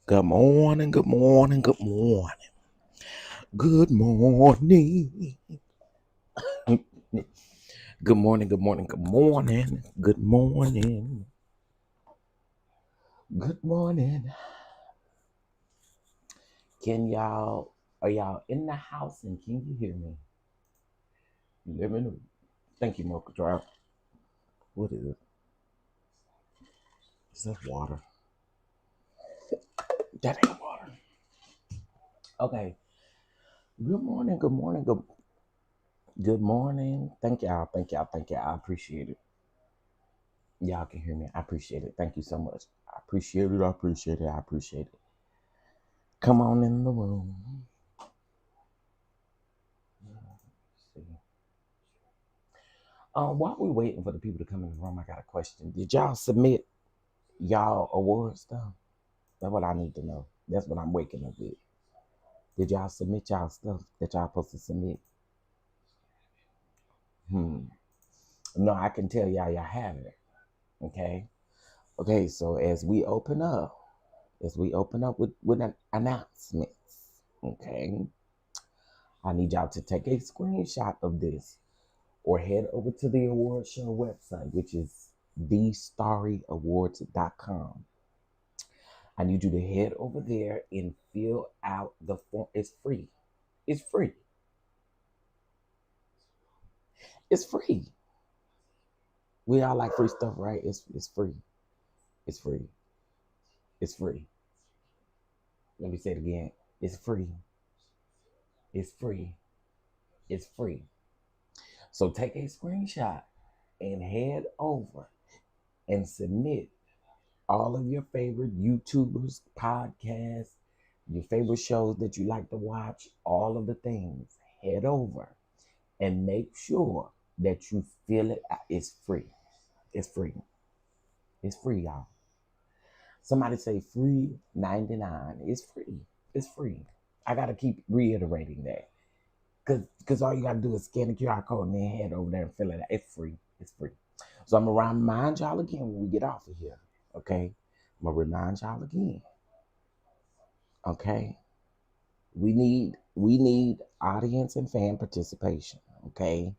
Good morning, good morning, good morning. Good morning. Good morning, good morning, good morning. Good morning. Good morning. Are y'all in the house and can you hear me? Let me know. Thank you, Mocha Drop. What is it? Is that water? That ain't water. Okay. Good morning, good morning, good morning. Thank y'all, thank y'all, thank y'all. I appreciate it. Y'all can hear me. I appreciate it. Thank you so much. I appreciate it. I appreciate it. I appreciate it. Come on in the room. See. While we waiting for the people to come in the room, I got a question. Did y'all submit y'all award stuff? That's what I need to know. That's what I'm waking up with. Did y'all submit y'all stuff that y'all supposed to submit? No, I can tell y'all have it. Okay. Okay. So as we open up with an announcements. Okay. I need y'all to take a screenshot of this or head over to the award show website, which is thestarryawards.com. I need you to head over there and fill out the form. It's free. It's free. It's free. We all like free stuff, right? It's free. It's free. It's free. Let me say it again. It's free. It's free. It's free. So take a screenshot and head over and submit all of your favorite YouTubers, podcasts, your favorite shows that you like to watch, all of the things. Head over and make sure that you fill it out. It's free. It's free. It's free, y'all. Somebody say free 99. It's free. It's free. I gotta keep reiterating that. Cause all you gotta do is scan the QR code and then head over there and fill it out. It's free. It's free. So I'm gonna remind y'all again when we get off of here. Okay? I'm gonna remind y'all again. Okay? We need audience and fan participation. Okay?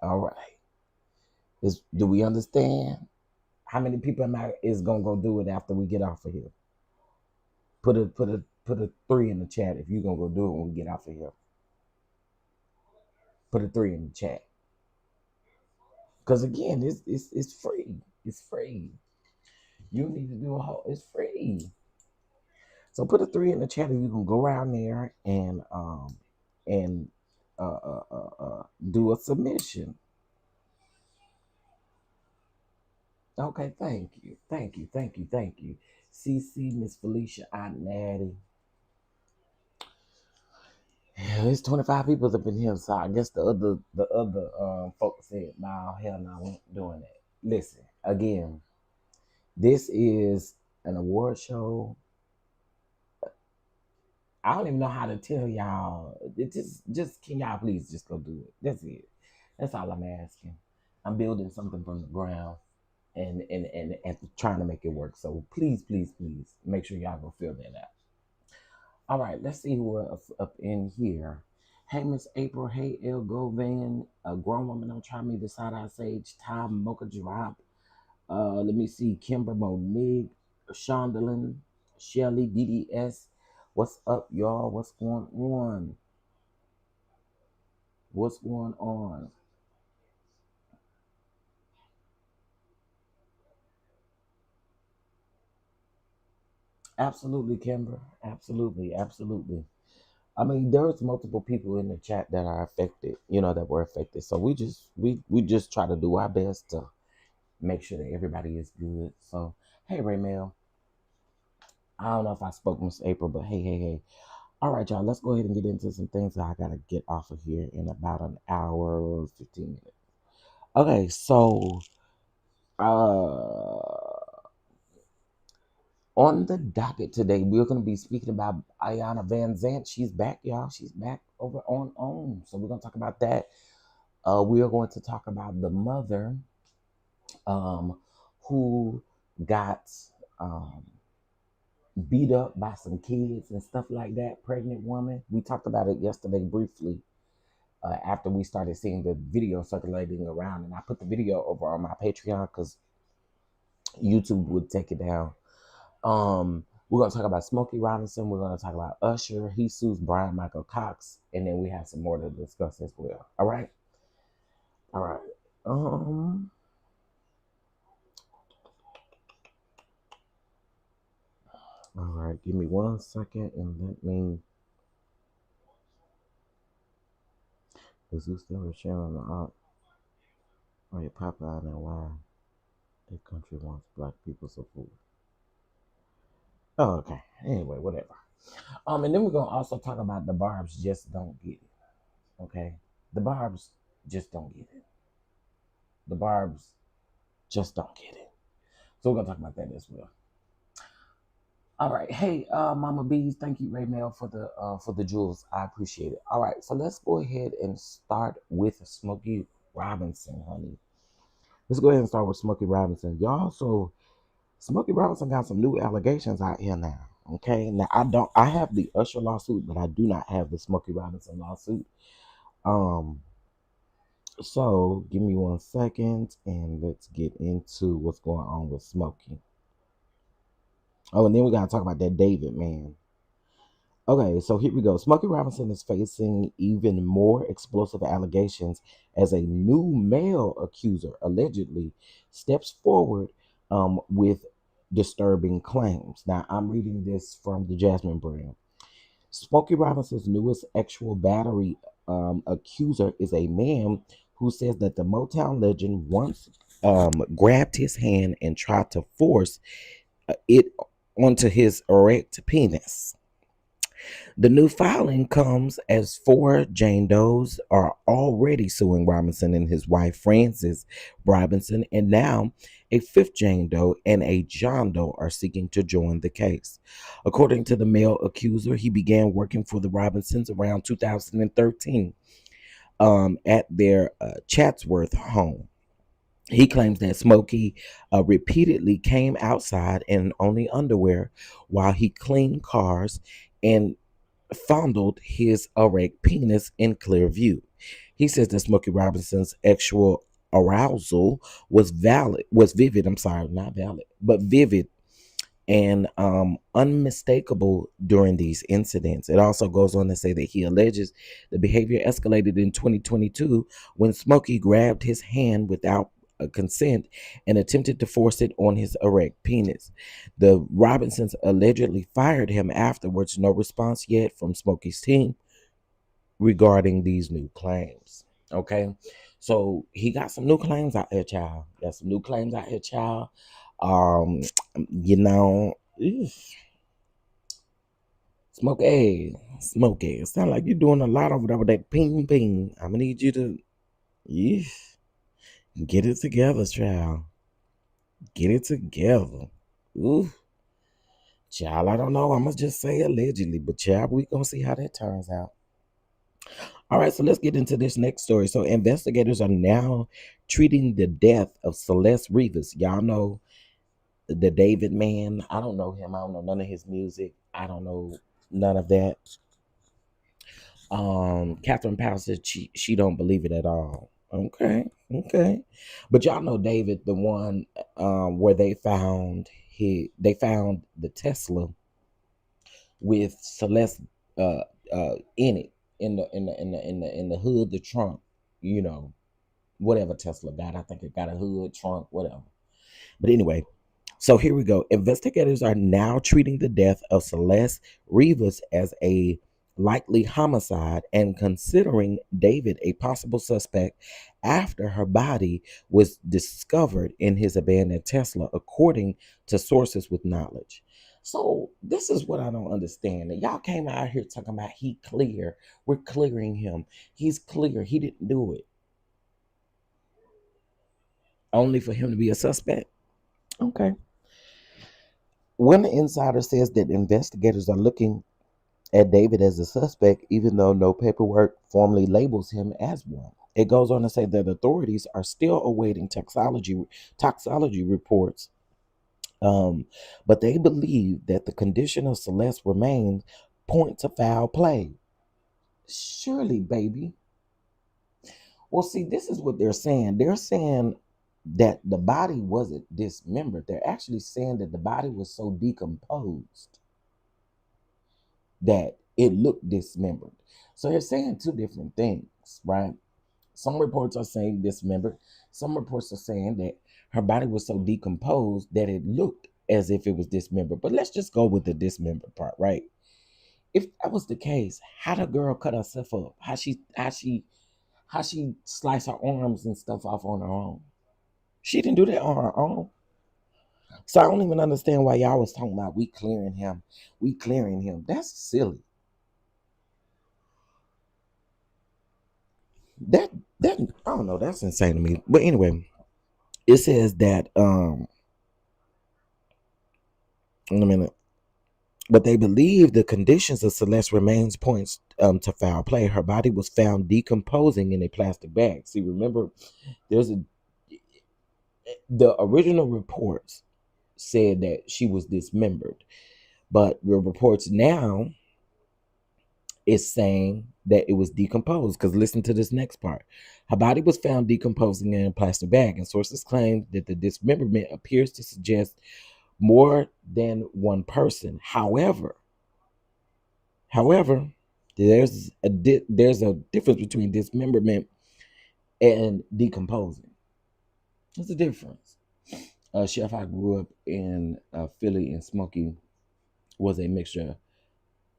All right. Do we understand? How many people is gonna go do it after we get off of here? Put a 3 in the chat if you're gonna go do it when we get off of here. Put a 3 in the chat. Cause again, it's free. It's free. You need to do a whole. It's free. So put a 3 in the chat if you can go around there and do a submission. Okay, thank you. CC, Miss Felicia, Aunt Natty. Yeah, there's 25 people up in here, so I guess the other folks said, "No, hell no, we ain't doing that." Listen, again, this is an award show. I don't even know how to tell y'all. It just can y'all please just go do it. That's it. That's all I'm asking. I'm building something from the ground and trying to make it work. So please make sure y'all go fill that out. All right, let's see who else up in here. Hey, Miss April. Hey, El Govan. A grown woman don't try me. The side eye sage. Tom Mocha Drop. Let me see. Kimber Monique. Shondelin. Shelly. DDS. What's up, y'all? What's going on? What's going on? Absolutely, Kimber. Absolutely, absolutely. I mean, there's multiple people in the chat that are affected, that were affected. So we just try to do our best to make sure that everybody is good. So hey, Raymel, I don't know if I spoke Miss April, but hey. All right, y'all, let's go ahead and get into some things that I gotta get off of here in about an hour, 15 minutes. Okay, so uh on the docket today, we're gonna be speaking about Iyanla Vanzent. She's back, y'all. She's back over on OWN. So we're gonna talk about that. We are going to talk about the mother um, who got um, beat up by some kids and stuff like that, pregnant woman. We talked about it yesterday briefly after we started seeing the video circulating around. And I put the video over on my Patreon because YouTube would take it down. We're going to talk about Smokie Robinson. We're going to talk about Usher. He sues Bryan Michael Cox. And then we have some more to discuss as well. All right? All right. All right. Give me 1 second and let me. Is this still sharing the art? Are you Popeye and why the country wants black people so food? Oh, okay. Anyway, whatever. And then we're gonna also talk about the Barbs just don't get it. Okay, the Barbs just don't get it. The Barbs just don't get it. So we're gonna talk about that as well. All right. Hey, Mama Bees, thank you, Ray Mail, for the jewels. I appreciate it. All right, so let's go ahead and start with Smokie Robinson, honey. Let's go ahead and start with Smokie Robinson. Y'all, so Smokie Robinson got some new allegations out here now. Okay. Now I have the Usher lawsuit, but I do not have the Smokie Robinson lawsuit. So give me 1 second and let's get into what's going on with Smokie. Oh, and then we gotta talk about that David man. Okay, so here we go. Smokie Robinson is facing even more explosive allegations as a new male accuser allegedly steps forward with disturbing claims. Now, I'm reading this from the Jasmine brand. Smokie Robinson's newest sexual battery accuser is a man who says that the Motown legend once grabbed his hand and tried to force it onto his erect penis. The new filing comes as 4 Jane Does are already suing Robinson and his wife Frances Robinson, and now a 5th Jane Doe and a John Doe are seeking to join the case. According to the male accuser, he began working for the Robinsons around 2013 at their Chatsworth home. He claims that Smokie repeatedly came outside in only underwear while he cleaned cars and fondled his erect penis in clear view. He says that Smokie Robinson's sexual arousal was vivid. I'm sorry, not valid, but vivid and unmistakable during these incidents. It also goes on to say that he alleges the behavior escalated in 2022 when Smokie grabbed his hand without consent and attempted to force it on his erect penis. The Robinsons allegedly fired him afterwards. No response yet from Smokie's team regarding these new claims. Okay, so he got some new claims out here, child. Got some new claims out here, child. You know, Smokie, it sound like you're doing a lot over there with that ping ping. I'm gonna need you to, get it together, child. Get it together. Ooh, child, I don't know. I'm gonna just say allegedly, but child, we gonna see how that turns out. All right, so let's get into this next story. So investigators are now treating the death of Celeste Rivas. Y'all know the David man. I don't know him. I don't know none of his music. I don't know none of that. Catherine Powell said she don't believe it at all. Okay. But y'all know David, the one where they found the Tesla with Celeste in it, in the hood, the trunk, whatever Tesla got. I think it got a hood, trunk, whatever. But anyway, so here we go. Investigators are now treating the death of Celeste Rivas as a likely homicide and considering David a possible suspect after her body was discovered in his abandoned Tesla, according to sources with knowledge. So this is what I don't understand. Y'all came out here talking about he clear. We're clearing him. He's clear. He didn't do it. Only for him to be a suspect. Okay. One insider says that investigators are looking at David as a suspect, even though no paperwork formally labels him as one. It goes on to say that authorities are still awaiting toxicology reports Um, but they believe that the condition of Celeste remains point to foul play. Surely, baby. Well, see, this is what they're saying. They're saying that the body wasn't dismembered. They're actually saying that the body was so decomposed that it looked dismembered. So they're saying two different things, right? Some reports are saying dismembered. Some reports are saying that her body was so decomposed that it looked as if it was dismembered. But let's just go with the dismembered part, right? If that was the case, how the girl cut herself up? How she sliced her arms and stuff off on her own? She didn't do that on her own. So I don't even understand why y'all was talking about we clearing him. We clearing him. That's silly. That that I don't know. That's insane to me. But anyway, it says that in a minute. But they believe the conditions of Celeste remains points to foul play. Her body was found decomposing in a plastic bag. See, remember, there's a the original reports said that she was dismembered, but the reports now is saying that it was decomposed. Because listen to this next part. Her body was found decomposing in a plastic bag, and sources claim that the dismemberment appears to suggest more than one person. However, there's a difference between dismemberment and decomposing. There's a difference. Chef, I grew up in Philly, and Smokie was a mixture,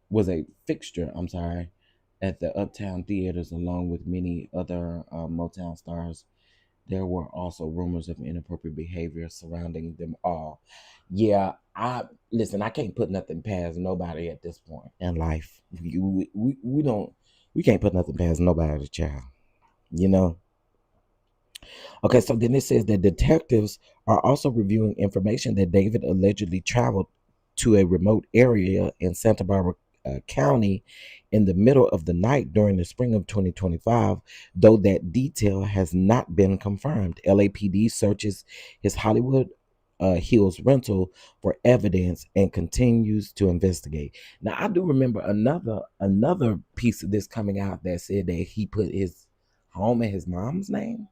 was a fixture. I'm sorry, at the Uptown theaters, along with many other Motown stars. There were also rumors of inappropriate behavior surrounding them all. Yeah, I listen. I can't put nothing past nobody at this point in life. We don't. We can't put nothing past nobody, child. You know. Okay, so then it says that detectives are also reviewing information that David allegedly traveled to a remote area in Santa Barbara County in the middle of the night during the spring of 2025, though that detail has not been confirmed. LAPD searches his Hollywood Hills rental for evidence and continues to investigate. Now, I do remember another piece of this coming out that said that he put his home in his mom's name.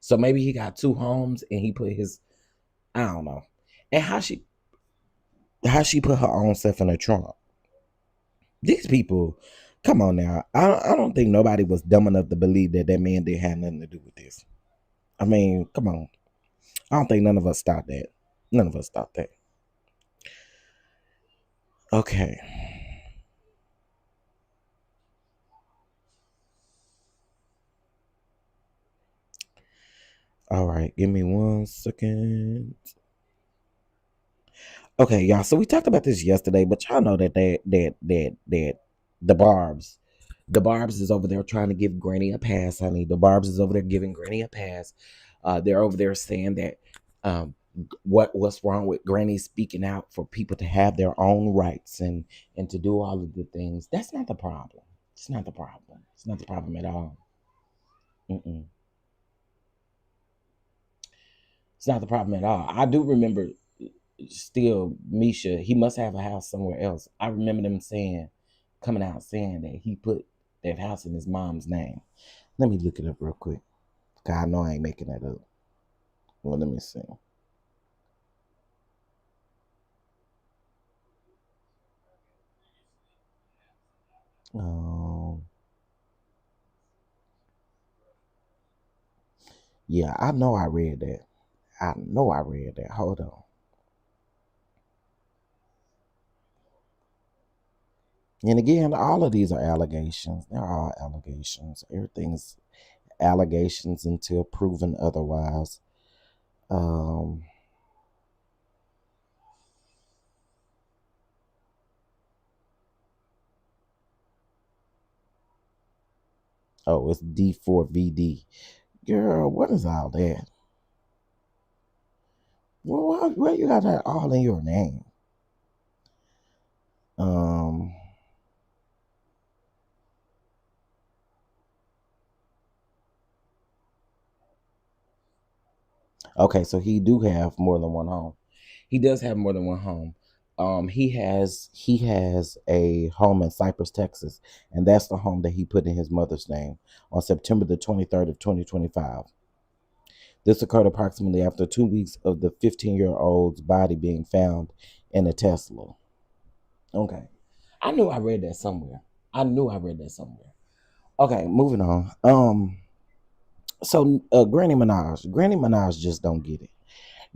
So maybe he got two homes and he put his, I don't know. And how she put her own stuff in her trunk. These people, come on now. I don't think nobody was dumb enough to believe that that man didn't have nothing to do with this. I mean, come on. I don't think none of us thought that. None of us thought that. Okay. All right. Give me 1 second. Okay, y'all. So we talked about this yesterday, but y'all know that the Barbs, the Barbs is over there trying to give Granny a pass, honey. The Barbs is over there giving Granny a pass. They're over there saying that what's wrong with Granny speaking out for people to have their own rights and to do all of the things. That's not the problem. It's not the problem. It's not the problem at all. Mm-mm. It's not the problem at all. I do remember still Misha, he must have a house somewhere else. I remember them saying, coming out saying that he put that house in his mom's name. Let me look it up real quick. God, I know I ain't making that up. Well, let me see. Um, yeah, I know I read that. I know I read that. Hold on. And again, all of these are allegations. They're all allegations. Everything's allegations until proven otherwise. Um, oh, it's D4VD. Girl, what is all that? Well, why you got that all in your name? Um, okay, so he do have more than one home. He does have more than one home. He has a home in Cypress, Texas, and that's the home that he put in his mother's name on September the 23rd of 2025. This occurred approximately after 2 weeks of the 15-year-old's body being found in a Tesla. Okay. I knew I read that somewhere. I knew I read that somewhere. Okay, moving on. Granny Minaj just don't get it.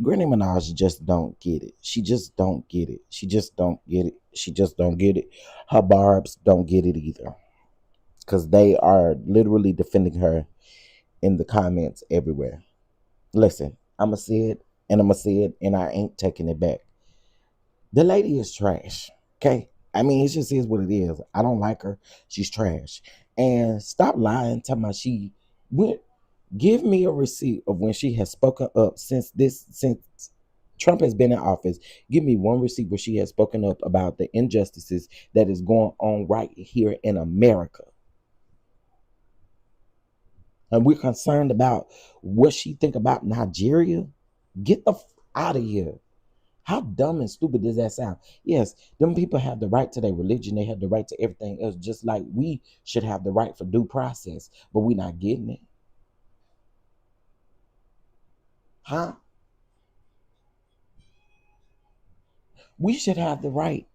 Granny Minaj just don't get it. She just don't get it. She just don't get it. She just don't get it. Her barbs don't get it either. Because they are literally defending her in the comments everywhere. Listen, I'ma say it and I'ma say it and I ain't taking it back. The lady is trash. Okay? I mean, it just is what it is. I don't like her. She's trash. And stop lying, talking about she went. Give me a receipt of when she has spoken up since Trump has been in office. Give me one receipt where she has spoken up about the injustices that is going on right here in America. And we're concerned about what she think about Nigeria. Get the out of here. How dumb and stupid does that sound? Yes, them people have the right to their religion. They have the right to everything else, just like we should have the right for due process. But we're not getting it. Huh? We should have the right.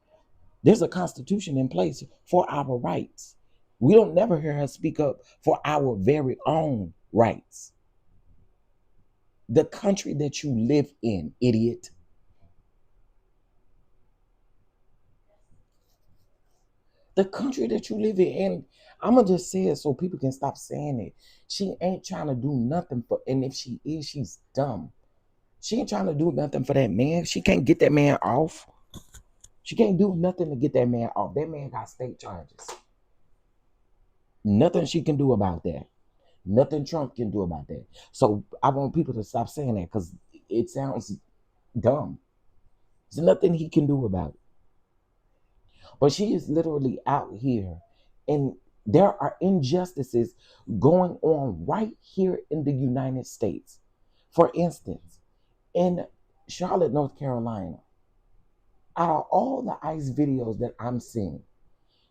There's a constitution in place for our rights. We don't never hear her speak up for our very own rights. The country that you live in, idiot. The country that you live in. And I'm going to just say it so people can stop saying it. She ain't trying to do nothing for, and if she is, she's dumb. She ain't trying to do nothing for that man. She can't get that man off. She can't do nothing to get that man off. That man got state charges. Nothing she can do about that. Nothing Trump can do about that. So I want people to stop saying that because it sounds dumb. There's nothing he can do about it. But she is literally out here, and there are injustices going on right here in the United States. For instance, in Charlotte, North Carolina, out of all the ICE videos that I'm seeing,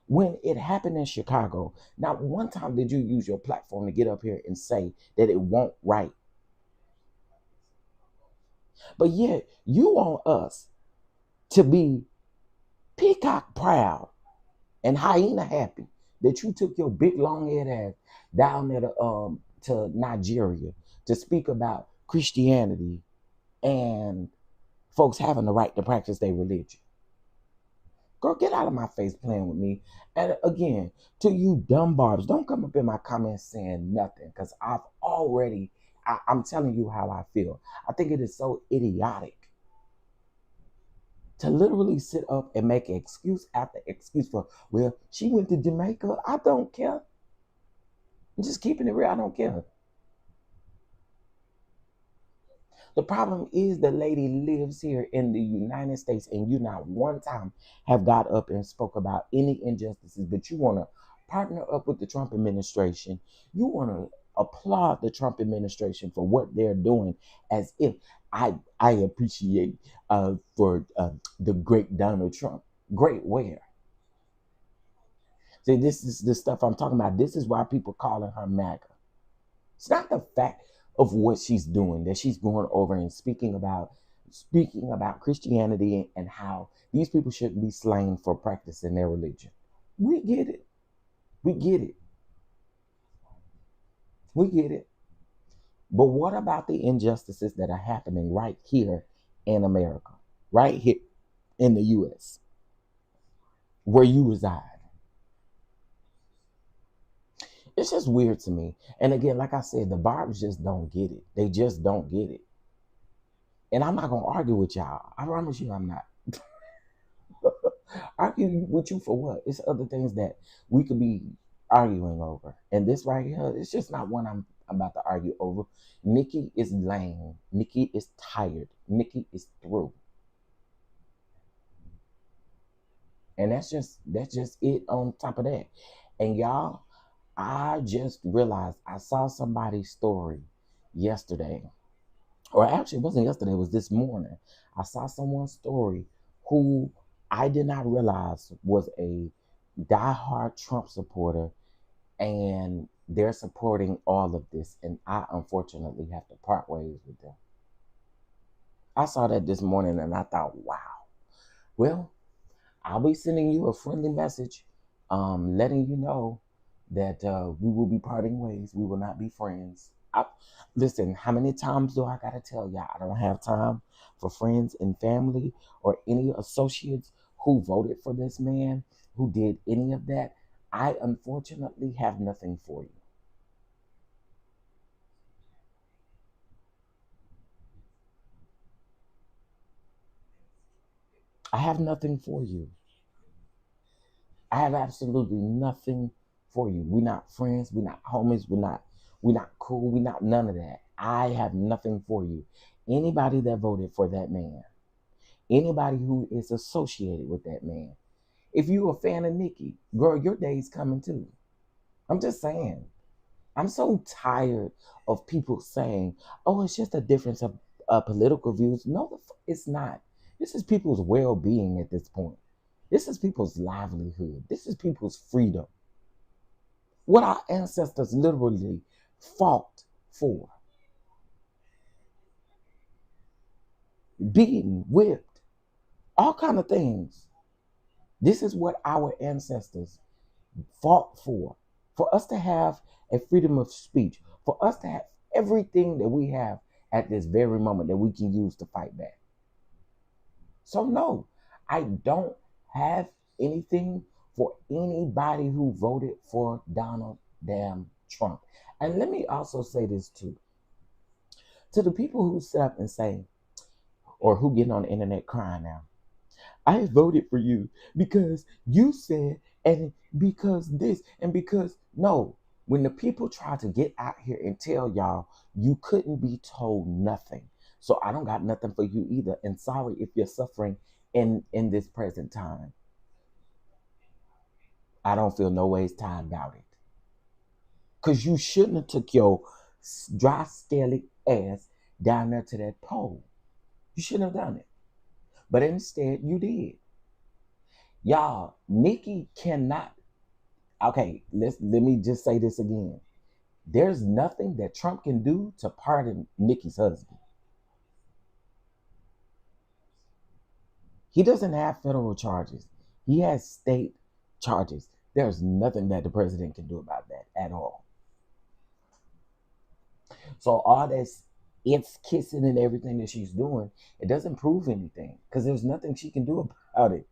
when it happened in Chicago, not one time did you use your platform to get up here and say that it won't right. But yet, you want us to be peacock proud and hyena happy that you took your big long head ass down there to Nigeria to speak about Christianity and folks having the right to practice their religion. Girl, get out of my face playing with me. And again, to you dumb barbs, don't come up in my comments saying nothing because I'm telling you how I feel. I think it is so idiotic to literally sit up and make excuse after excuse for, well, she went to Jamaica. I don't care. I'm just keeping it real. I don't care. The problem is the lady lives here in the United States and you not one time have got up and spoke about any injustices, but you want to partner up with the Trump administration. You want to applaud the Trump administration for what they're doing as if I appreciate for the great Donald Trump. Great where? See, this is the stuff I'm talking about. This is why people calling her MAGA. It's not the fact of what she's doing, that she's going over and speaking about Christianity and how these people shouldn't be slain for practicing their religion. We get it. We get it. We get it. But what about the injustices that are happening right here in America, right here in the US, where you reside? It's just weird to me. And again, like I said, the barbs just don't get it. They just don't get it. And I'm not gonna argue with y'all. I promise you I'm not. Arguing with you for what? It's other things that we could be arguing over. And this right here, it's just not one I'm about to argue over. Nikki is lame. Nikki is tired. Nikki is through. And that's just it on top of that. And y'all, I just realized I saw somebody's story yesterday or actually it wasn't yesterday, it was this morning. I saw someone's story who I did not realize was a diehard Trump supporter, and they're supporting all of this, and I unfortunately have to part ways with them. I saw that this morning and I thought, wow. Well, I'll be sending you a friendly message, letting you know that we will be parting ways. We will not be friends. Listen, how many times do I gotta tell y'all? I don't have time for friends and family or any associates who voted for this man, who did any of that. I unfortunately have nothing for you. I have nothing for you. I have absolutely nothing for you. We're not friends. We're not homies. We're not cool. We're not none of that. I have nothing for you. Anybody that voted for that man, anybody who is associated with that man. If you a fan of Nicki, girl, your day's coming too. I'm just saying. I'm so tired of people saying, "Oh, it's just a difference of political views." No, it's not. This is people's well-being at this point. This is people's livelihood. This is people's freedom. What our ancestors literally fought for, beaten, whipped, all kind of things. This is what our ancestors fought for us to have a freedom of speech, for us to have everything that we have at this very moment that we can use to fight back. So no, I don't have anything for anybody who voted for Donald damn Trump. And let me also say this too. To the people who sit up and say, or who get on the internet crying now, I voted for you because you said, and because this, and because no. When the people try to get out here and tell y'all you couldn't be told nothing. So I don't got nothing for you either. And sorry if you're suffering in this present time. I don't feel no ways time about it. Cause you shouldn't have took your dry scaly ass down there to that pole. You shouldn't have done it. But instead you did. Y'all, Nikki cannot. Okay, let me just say this again. There's nothing that Trump can do to pardon Nikki's husband. He doesn't have federal charges. He has state charges. There's nothing that the president can do about that at all. So all this it's kissing and everything that she's doing, it doesn't prove anything because there's nothing she can do about it.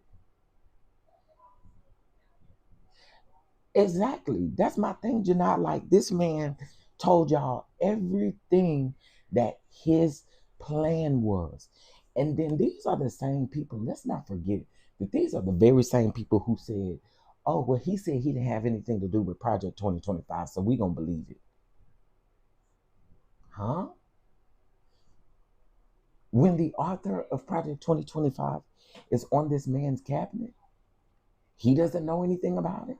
Exactly. That's my thing, Janai. Like this man told y'all everything that his plan was. And then these are the same people, let's not forget that these are the very same people who said, oh, well, he said he didn't have anything to do with Project 2025, so we gonna believe it. Huh? When the author of Project 2025 is on this man's cabinet, he doesn't know anything about it.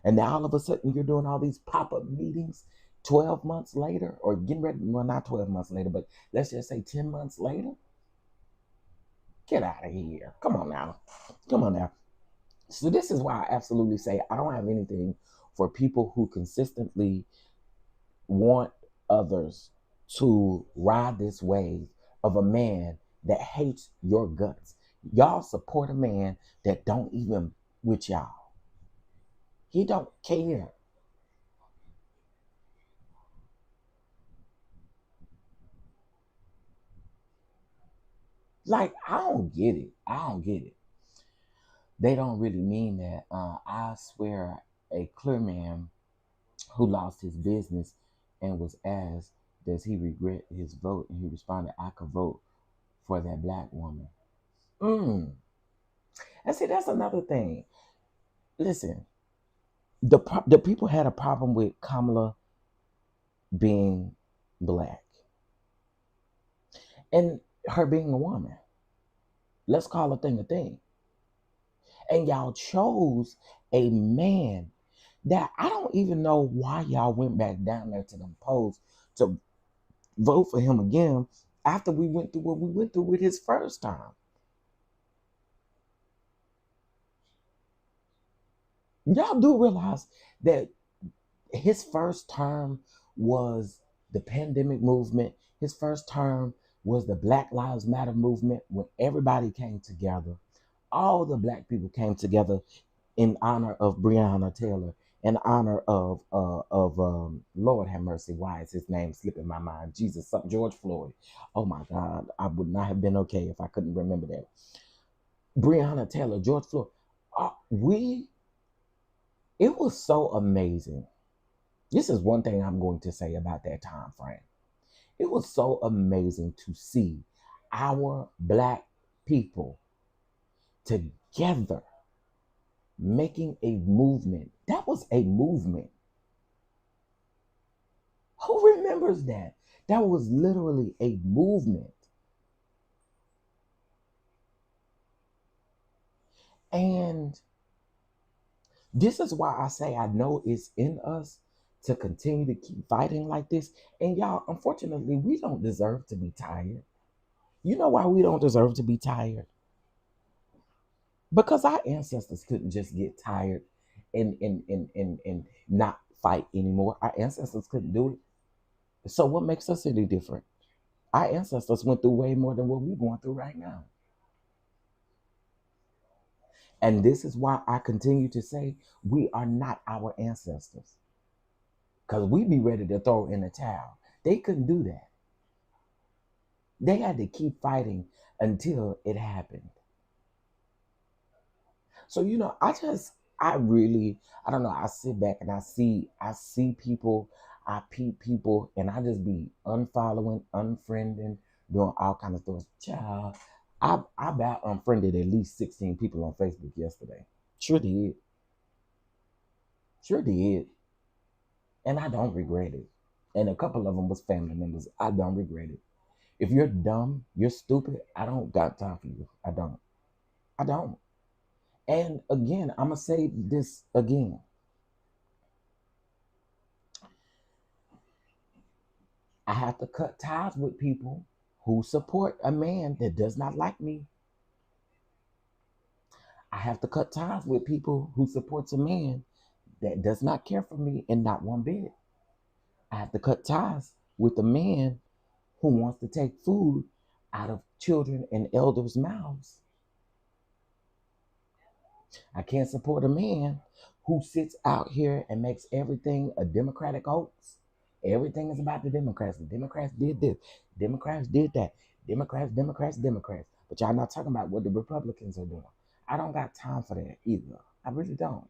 And now all of a sudden you're doing all these pop-up meetings 12 months later, or getting ready, well, not 12 months later, but let's just say 10 months later. Get out of here. Come on now. Come on now. So this is why I absolutely say I don't have anything for people who consistently want others to ride this wave of a man that hates your guts. Y'all support a man that don't even with y'all. He don't care. Like, I don't get it. I don't get it. They don't really mean that. I swear, a clear man who lost his business and was asked, does he regret his vote? And he responded, I could vote for that black woman. Mm. And see, that's another thing. Listen, the people had a problem with Kamala being black and her being a woman. Let's call a thing a thing. And y'all chose a man that I don't even know why y'all went back down there to them polls to vote for him again after we went through what we went through with his first time. Y'all do realize that his first term was the pandemic movement. His first term was the Black Lives Matter movement when everybody came together. All the black people came together in honor of Breonna Taylor, in honor of Lord have mercy, why is his name slipping my mind? Jesus, George Floyd. Oh my God, I would not have been okay if I couldn't remember that. Breonna Taylor, George Floyd. We It was so amazing. This is one thing I'm going to say about that time frame. It was so amazing to see our black people together making a movement. That was a movement. Who remembers that? That was literally a movement. And this is why I say I know it's in us to continue to keep fighting like this. And y'all, unfortunately, we don't deserve to be tired. You know why we don't deserve to be tired? Because our ancestors couldn't just get tired and not fight anymore. Our ancestors couldn't do it. So what makes us any different? Our ancestors went through way more than what we're going through right now. And this is why I continue to say we are not our ancestors. Because we be ready to throw in the towel. They couldn't do that. They had to keep fighting until it happened. So I don't know, I sit back and I see people, I peep people, and I just be unfollowing, unfriending, doing all kinds of stuff. Child, I about unfriended at least 16 people on Facebook yesterday. Sure did. Sure did. And I don't regret it. And a couple of them was family members. I don't regret it. If you're dumb, you're stupid, I don't got time for you. I don't. I don't. And again, I'm going to say this again. I have to cut ties with people who support a man that does not like me. I have to cut ties with people who supports a man that does not care for me and not one bit. I have to cut ties with a man who wants to take food out of children and elders' mouths. I can't support a man who sits out here and makes everything a Democratic hoax. Everything is about the Democrats. The Democrats did this. Democrats did that. Democrats. But y'all not talking about what the Republicans are doing. I don't got time for that either. I really don't.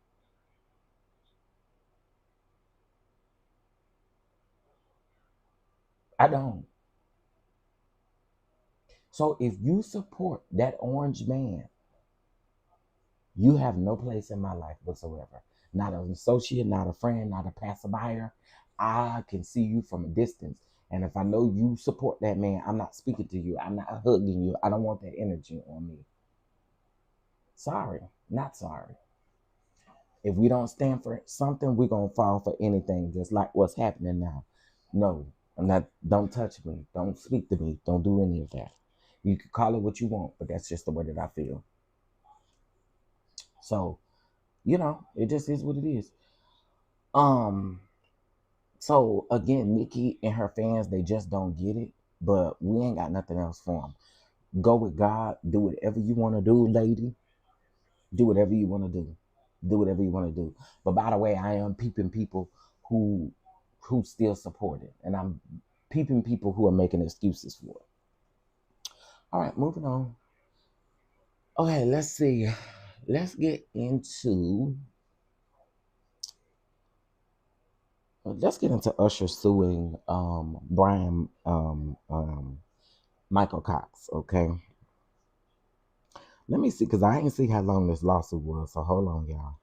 I don't. So if you support that orange man, you have no place in my life whatsoever. Not an associate, not a friend, not a passerby. I can see you from a distance. And if I know you support that man, I'm not speaking to you. I'm not hugging you. I don't want that energy on me. Sorry, not sorry. If we don't stand for something, we're going to fall for anything, just like what's happening now. No, I'm not. Don't touch me. Don't speak to me. Don't do any of that. You can call it what you want, but that's just the way that I feel. So, it just is what it is. Um, so again, Nikki and her fans, they just don't get it, but we ain't got nothing else for them. Go with God, do whatever you want to do, lady. Do whatever you want to do. Do whatever you want to do. But by the way, I am peeping people who still support it, and I'm peeping people who are making excuses for it. All right, moving on. Okay, let's see. Let's get into let's get into Usher suing Bryan Michael Cox. Okay, let me see because I ain't see how long this lawsuit was. So hold on, y'all.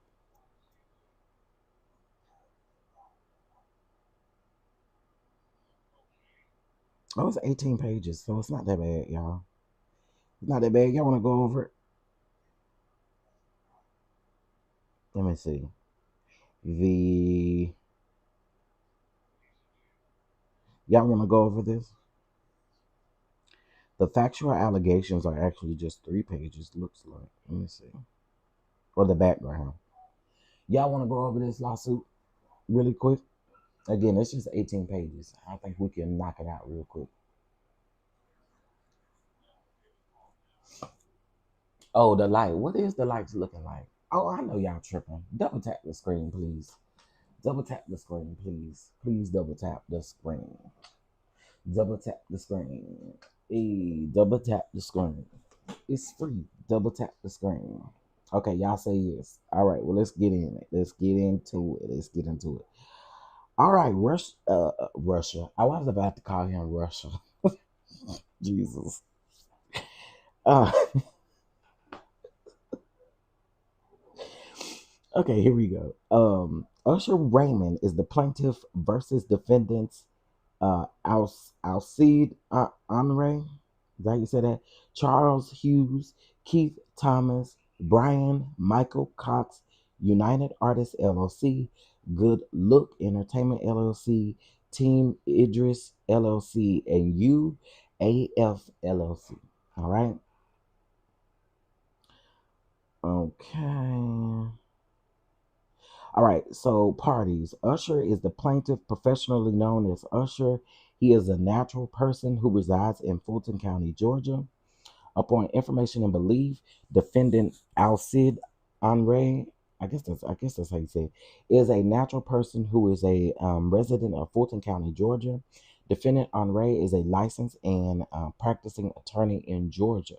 Oh, it's 18 pages, so it's not that bad, y'all. It's not that bad. Y'all want to go over it? Let me see. The Y'all want to go over this? The factual allegations are actually just 3 pages, looks like. Let me see. Or the background. Y'all want to go over this lawsuit really quick? Again, it's just 18 pages. I think we can knock it out real quick. Oh, the light. What is the lights looking like? Oh, I know y'all tripping. Double tap the screen, please. Double tap the screen, please. Please double tap the screen. Double tap the screen. Hey, double tap the screen. It's free. Double tap the screen. Okay, y'all say yes. All right, well, let's get in it. Let's get into it. Let's get into it. All right, Russia. I was about to call him Russia. Jesus. Uh, okay, here we go. Usher Raymond is the plaintiff versus defendants. Alcide Henry, is that how you say that? Charles Hughes, Keith Thomas, Bryan Michael Cox, United Artists LLC, Good Look Entertainment LLC, Team Idris LLC, and UAF LLC. All right. Okay. All right, so parties. Usher is the plaintiff, professionally known as Usher. He is a natural person who resides in Fulton County, Georgia. Upon information and belief, defendant Alcide Henry, I guess that's how you say it, is a natural person who is a resident of Fulton County, Georgia. Defendant Henry is a licensed and practicing attorney in Georgia.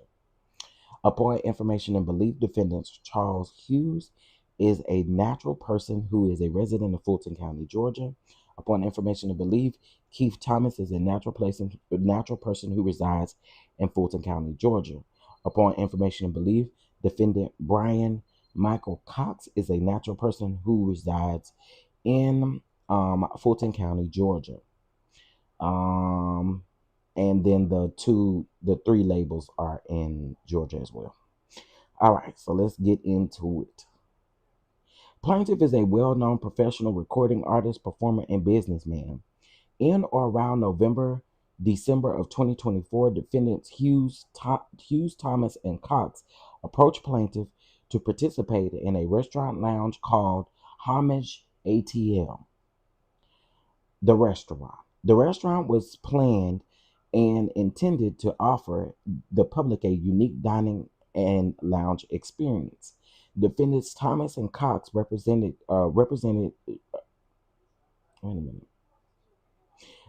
Upon information and belief, defendant Charles Hughes is a natural person who is a resident of Fulton County, Georgia. Upon information and belief, Keith Thomas is a natural person who resides in Fulton County, Georgia. Upon information and belief, defendant Bryan Michael Cox is a natural person who resides in Fulton County, Georgia. Um, and then the three labels are in Georgia as well. All right, so let's get into it. Plaintiff is a well known professional recording artist, performer, and businessman. In or around December of 2024, defendants Hughes, Thomas, and Cox approached plaintiff to participate in a restaurant lounge called Homage ATL. The restaurant was planned and intended to offer the public a unique dining and lounge experience. Defendants Thomas and Cox represented. Wait a minute.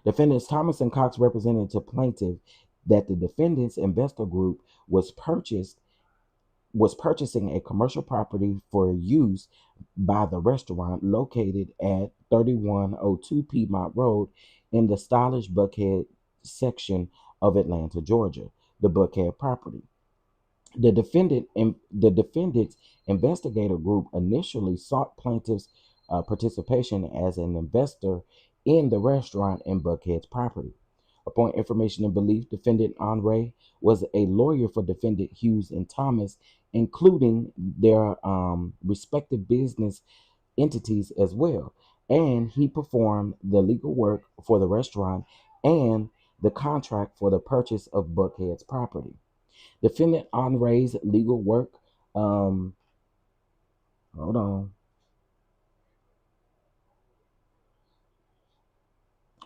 Defendants Thomas and Cox represented to plaintiff that the defendants investor group was purchasing a commercial property for use by the restaurant located at 3102 Piedmont Road in the stylish Buckhead section of Atlanta, Georgia. The Buckhead property. The defendant's investigator group initially sought plaintiff's participation as an investor in the restaurant and Buckhead's property. Upon information and belief, defendant Henri was a lawyer for defendant Hughes and Thomas, including their respective business entities as well. And he performed the legal work for the restaurant and the contract for the purchase of Buckhead's property. Defendant Henri's legal work. Um, hold on,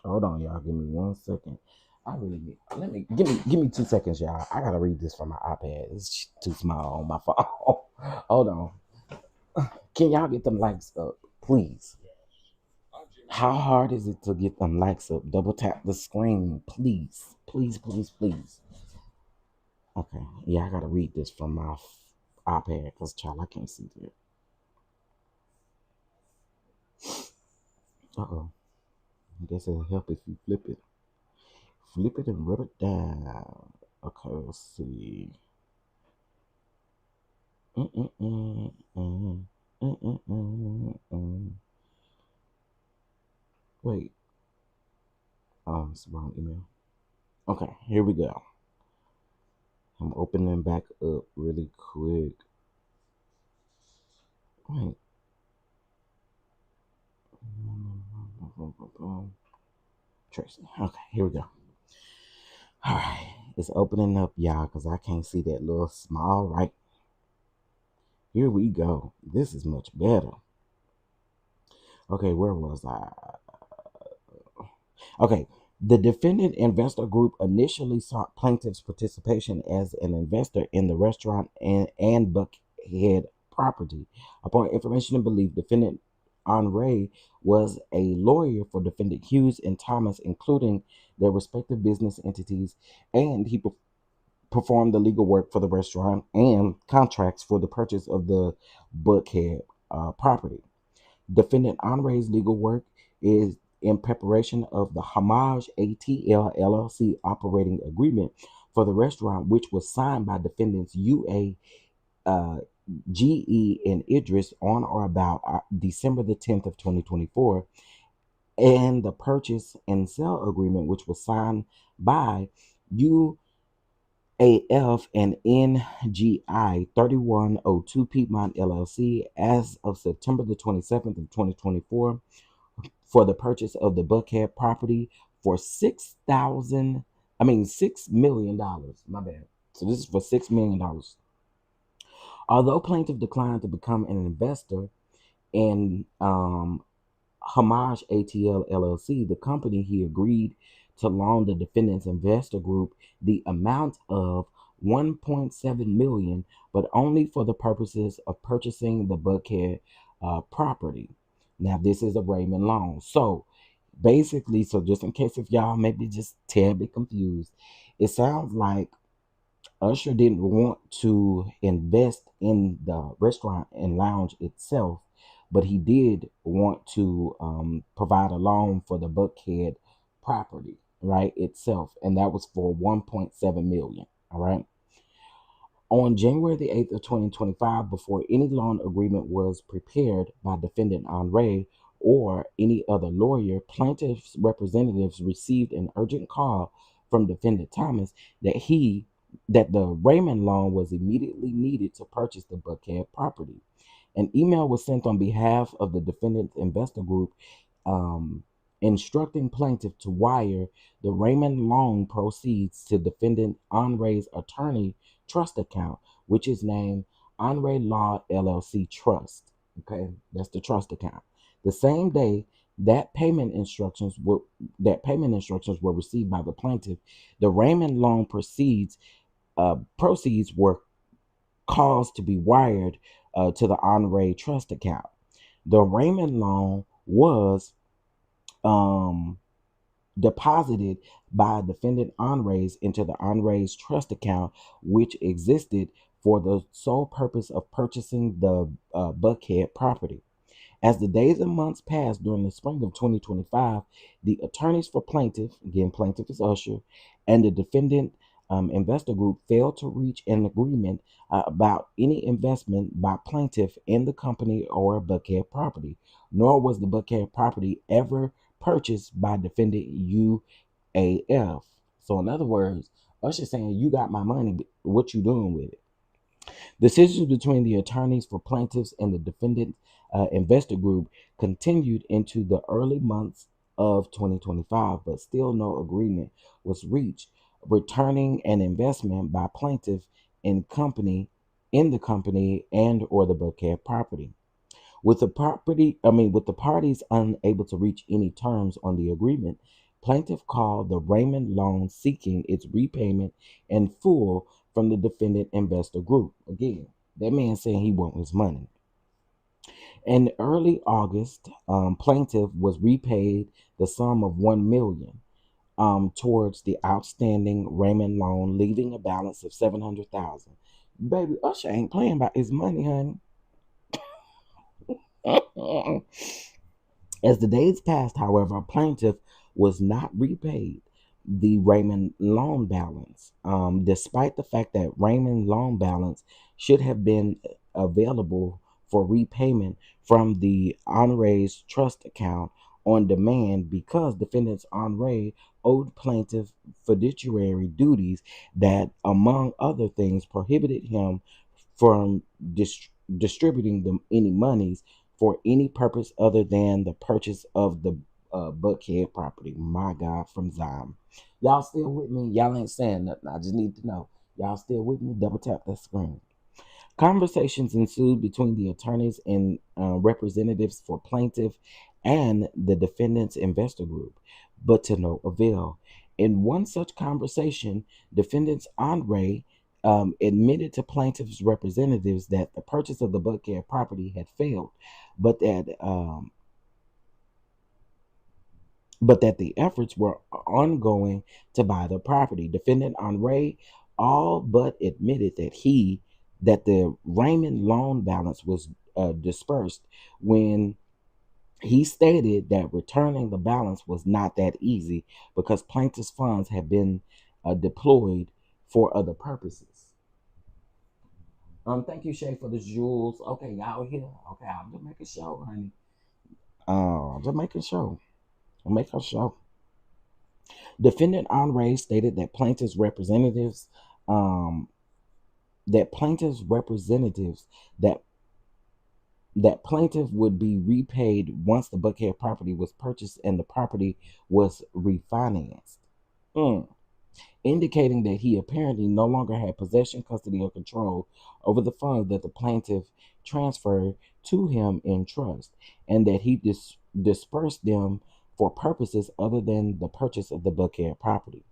hold on, y'all. Give me 1 second. I really need. Give me 2 seconds, y'all. I gotta read this from my iPad. It's too small on my phone. Hold on. Can y'all get them likes up, please? How hard is it to get them likes up? Double tap the screen, please, please, please, please. Okay, yeah, I gotta read this from my iPad because child, I can't see that. Uh oh. I guess it'll help if you flip it and rub it down. Okay, let's see. Mm-mm-mm, mm, mm. Wait, oh, it's the wrong email. Okay, here we go. I'm opening back up really quick. Wait. Tracy. Okay, here we go. All right. It's opening up, y'all, because I can't see that little small right. Here we go. This is much better. Okay, where was I? Okay. The defendant investor group initially sought plaintiff's participation as an investor in the restaurant and Buckhead property. Upon information and belief, defendant Henri was a lawyer for defendant Hughes and Thomas, including their respective business entities, and he performed the legal work for the restaurant and contracts for the purchase of the Buckhead property. Defendant Henri's legal work is in preparation of the Homage ATL LLC operating agreement for the restaurant, which was signed by defendants UA, uh, GE, and Idris on or about December the 10th of 2024, and the purchase and sale agreement, which was signed by UAF and NGI 3102 Piedmont LLC as of September the 27th of 2024 for the purchase of the Buckhead property for $6 million. My bad. So this is for $6 million. Although plaintiff declined to become an investor in Homage ATL LLC, the company he agreed to loan the defendant's investor group the amount of 1.7 million, but only for the purposes of purchasing the Buckhead property. Now, this is a Raymond loan. So basically, so just in case if y'all may be just terribly confused, it sounds like Usher didn't want to invest in the restaurant and lounge itself, but he did want to provide a loan for the Buckhead property, right, itself, and that was for 1.7 million. All right. On January the 8th of 2025, before any loan agreement was prepared by defendant Henri or any other lawyer, plaintiff's representatives received an urgent call from defendant Thomas that the Raymond loan was immediately needed to purchase the Buckhead property. An email was sent on behalf of the defendant's investor group, um, instructing plaintiff to wire the Raymond loan proceeds to defendant Henri's attorney trust account, which is named Henri Law LLC Trust. Okay, that's the trust account. The same day that payment instructions were received by the plaintiff, the Raymond loan proceeds were caused to be wired to the Henri trust account. The Raymond loan was um, deposited by defendant Henri's into the Henri's trust account, which existed for the sole purpose of purchasing the Buckhead property. As the days and months passed during the spring of 2025, the attorneys for plaintiff, again, plaintiff is Usher, and the defendant investor group failed to reach an agreement about any investment by plaintiff in the company or Buckhead property, nor was the Buckhead property ever purchased by defendant UAF. So, in other words, Usher saying, "You got my money, but what you doing with it?" Decisions between the attorneys for plaintiffs and the defendant investor group continued into the early months of 2025, but still no agreement was reached returning an investment by plaintiff in the company and or the Buckhead property. With the parties unable to reach any terms on the agreement, plaintiff called the Raymond loan seeking its repayment in full from the defendant investor group. Again, that man saying he wants his money. In early August, plaintiff was repaid the sum of 1 million towards the outstanding Raymond loan, leaving a balance of 700,000. Baby, Usher ain't playing about his money, honey. As the days passed, however, plaintiff was not repaid the Raymond loan balance, despite the fact that Raymond loan balance should have been available for repayment from the Henri's trust account on demand because defendants Henri owed plaintiff fiduciary duties that, among other things, prohibited him from distributing any monies for any purpose other than the purchase of the Buckhead property. My God, from Zion. Y'all still with me? Y'all ain't saying nothing. I just need to know. Y'all still with me? Double tap that screen. Conversations ensued between the attorneys and representatives for plaintiff and the defendant's investor group, but to no avail. In one such conversation, defendant's Andre admitted to plaintiff's representatives that the purchase of the Buckhead property had failed, but that the efforts were ongoing to buy the property. Defendant Henri all but admitted that the Raymond loan balance was dispersed when he stated that returning the balance was not that easy because plaintiff's funds had been deployed for other purposes. Thank you, Shay, for the jewels. Okay, y'all here. Okay, I'm just making sure, honey. Just making sure. I'll make a show. Defendant Henri stated um, plaintiff's representatives that that plaintiff would be repaid once the Buckhead property was purchased and the property was refinanced, Mm. indicating that he apparently no longer had possession, custody, or control over the funds that the plaintiff transferred to him in trust, and that he dispersed them for purposes other than the purchase of the Buckhead property.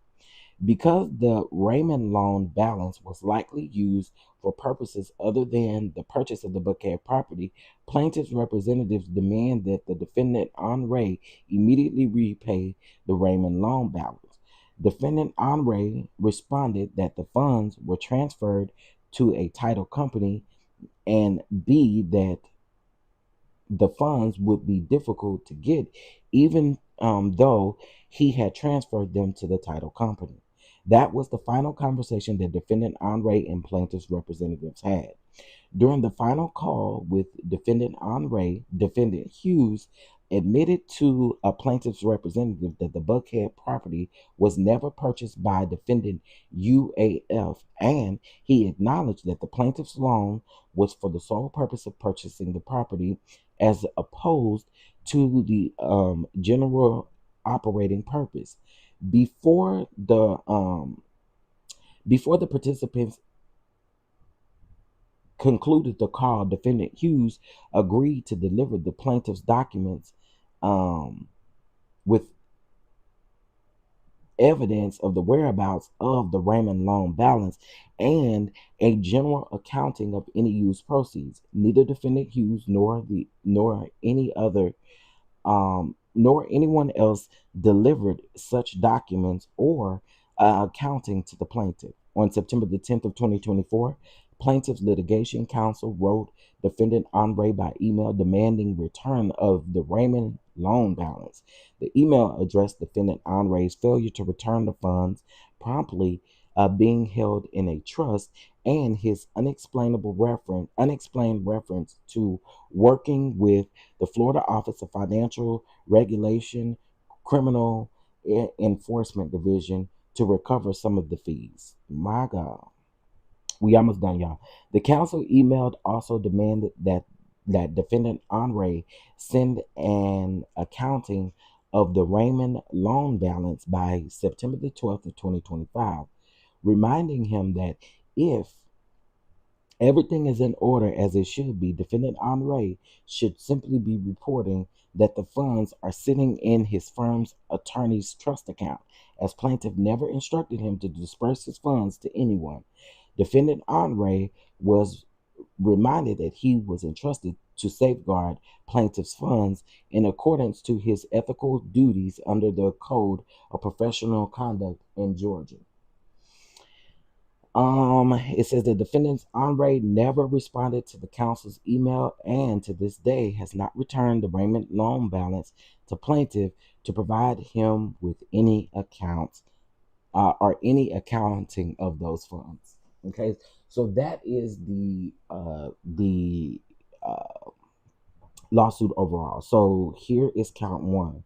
Because the Raymond loan balance was likely used for purposes other than the purchase of the Buckhead property, plaintiff's representatives demand that the defendant Henri immediately repay the Raymond loan balance. Defendant Henri responded that the funds were transferred to a title company and B, that the funds would be difficult to get, even though he had transferred them to the title company. That was the final conversation that defendant Henri and plaintiff's representatives had. During the final call with defendant Henri, defendant Hughes admitted to a plaintiff's representative that the Buckhead property was never purchased by defendant UAF, and he acknowledged that the plaintiff's loan was for the sole purpose of purchasing the property as opposed to the general operating purpose. Before the participants concluded the call, defendant Hughes agreed to deliver the plaintiff's documents um, with evidence of the whereabouts of the Raymond loan balance and a general accounting of any used proceeds. Neither defendant Hughes nor anyone else delivered such documents or accounting to the plaintiff. On September the 10th of 2024, plaintiff's litigation counsel wrote defendant Henri by email demanding return of the Raymond loan balance. The email addressed defendant Henri's failure to return the funds promptly, being held in a trust, and his unexplained reference to working with the Florida Office of Financial Regulation Criminal Enforcement Division to recover some of the fees. My God. We almost done, y'all. The council emailed also demanded that defendant Henri send an accounting of the Raymond loan balance by September the 12th of 2025, reminding him that if everything is in order as it should be, defendant Henri should simply be reporting that the funds are sitting in his firm's attorney's trust account, as plaintiff never instructed him to disperse his funds to anyone. Defendant Henri was reminded that he was entrusted to safeguard plaintiff's funds in accordance to his ethical duties under the Code of Professional Conduct in Georgia. It says the defendant Henri never responded to the council's email and to this day has not returned the Raymond loan balance to plaintiff to provide him with any accounts or any accounting of those funds. Okay, so that is the lawsuit overall. So here is count one: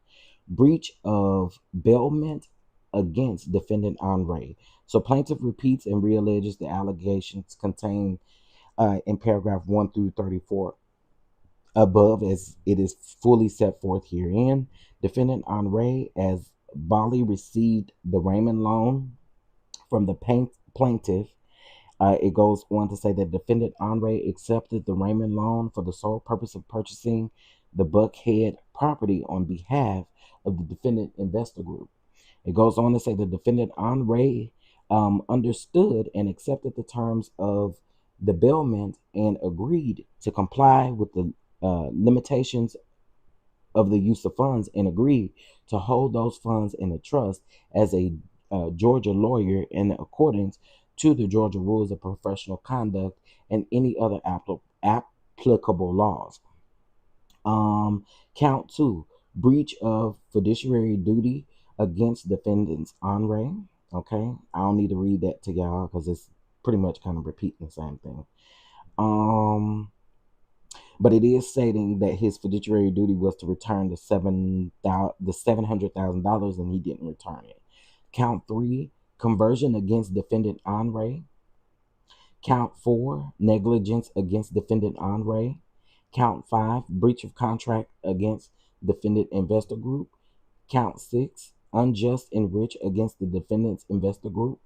breach of bailment against defendant Henri. So plaintiff repeats and realleges the allegations contained in paragraph 1 through 34 above as it is fully set forth herein. Defendant Henri as Bali received the Raymond loan from the plaintiff. It goes on to say that defendant Henri accepted the Raymond loan for the sole purpose of purchasing the Buckhead property on behalf of the defendant investor group. It goes on to say the defendant Henri understood and accepted the terms of the bailment and agreed to comply with the limitations of the use of funds and agreed to hold those funds in a trust as a Georgia lawyer in accordance to the Georgia rules of professional conduct and any other applicable laws. Count two, breach of fiduciary duty against defendants Henri. Okay, I don't need to read that to y'all because it's pretty much kind of repeating the same thing. But it is stating that his fiduciary duty was to return the $700,000, and he didn't return it. Count three, conversion against defendant Henri. Count four, negligence against defendant Henri. Count five, breach of contract against defendant investor group. Count six, unjust enrich against the defendant's investor group.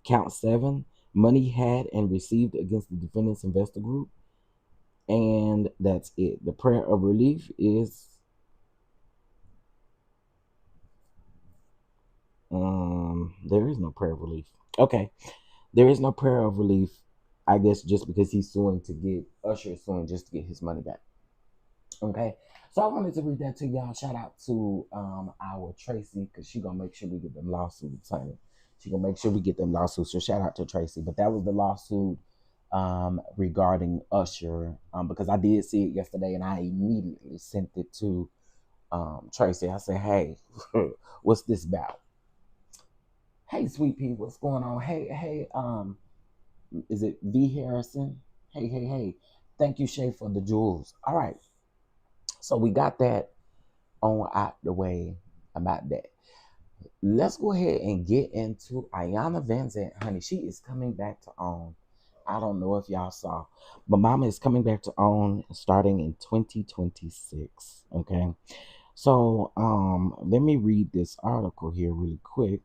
Count seven, money had and received against the defendant's investor group. And that's it. The prayer of relief is there is no prayer of relief. Okay. There is no prayer of relief. I guess just because he's suing to get Usher is suing just to get his money back. Okay. So I wanted to read that to y'all. Shout out to our Tracy, because she gonna make sure we get them lawsuits, honey. She gonna make sure we get them lawsuits. So shout out to Tracy. But that was the lawsuit regarding Usher, because I did see it yesterday and I immediately sent it to Tracy. I said, hey, what's this about? Hey, sweet pea, what's going on? Hey, is it V Harrison? Hey. Thank you, Shay, for the jewels. All right. So we got that on out the way about that. Let's go ahead and get into Iyanla Vanzent, honey. She is coming back to own. I don't know if y'all saw, but Mama is coming back to own starting in 2026. Okay. So let me read this article here really quick.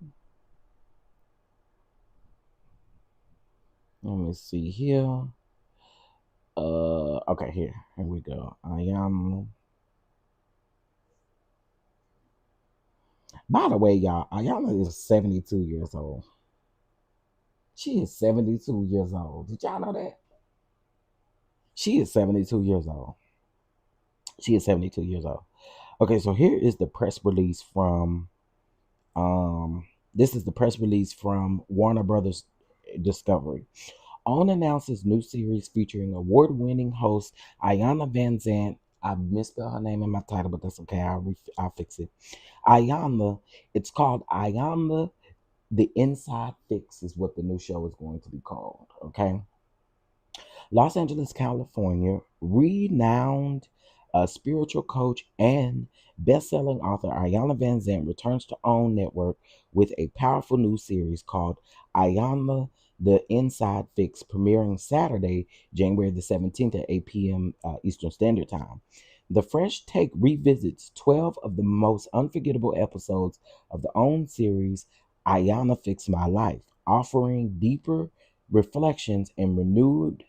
Let me see here. Okay, here we go. By the way, y'all, Iyanla is 72 years old. She is 72 years old. Did y'all know that? She is 72 years old. She is 72 years old. Okay, so here is the press release from this is the press release from Warner Brothers Discovery. OWN announces new series featuring award-winning host Iyanla Vanzent. I misspelled her name in my title, but that's okay. I'll fix it. Iyanla. It's called Iyanla. The Inside Fix is what the new show is going to be called. Okay. Los Angeles, California, renowned spiritual coach and best-selling author Iyanla Vanzent returns to OWN Network with a powerful new series called Iyanla The Inside Fix, premiering Saturday, January the 17th at 8 p.m. Eastern Standard Time. The fresh take revisits 12 of the most unforgettable episodes of the OWN series Iyanla Fix My Life, offering deeper reflections and renewed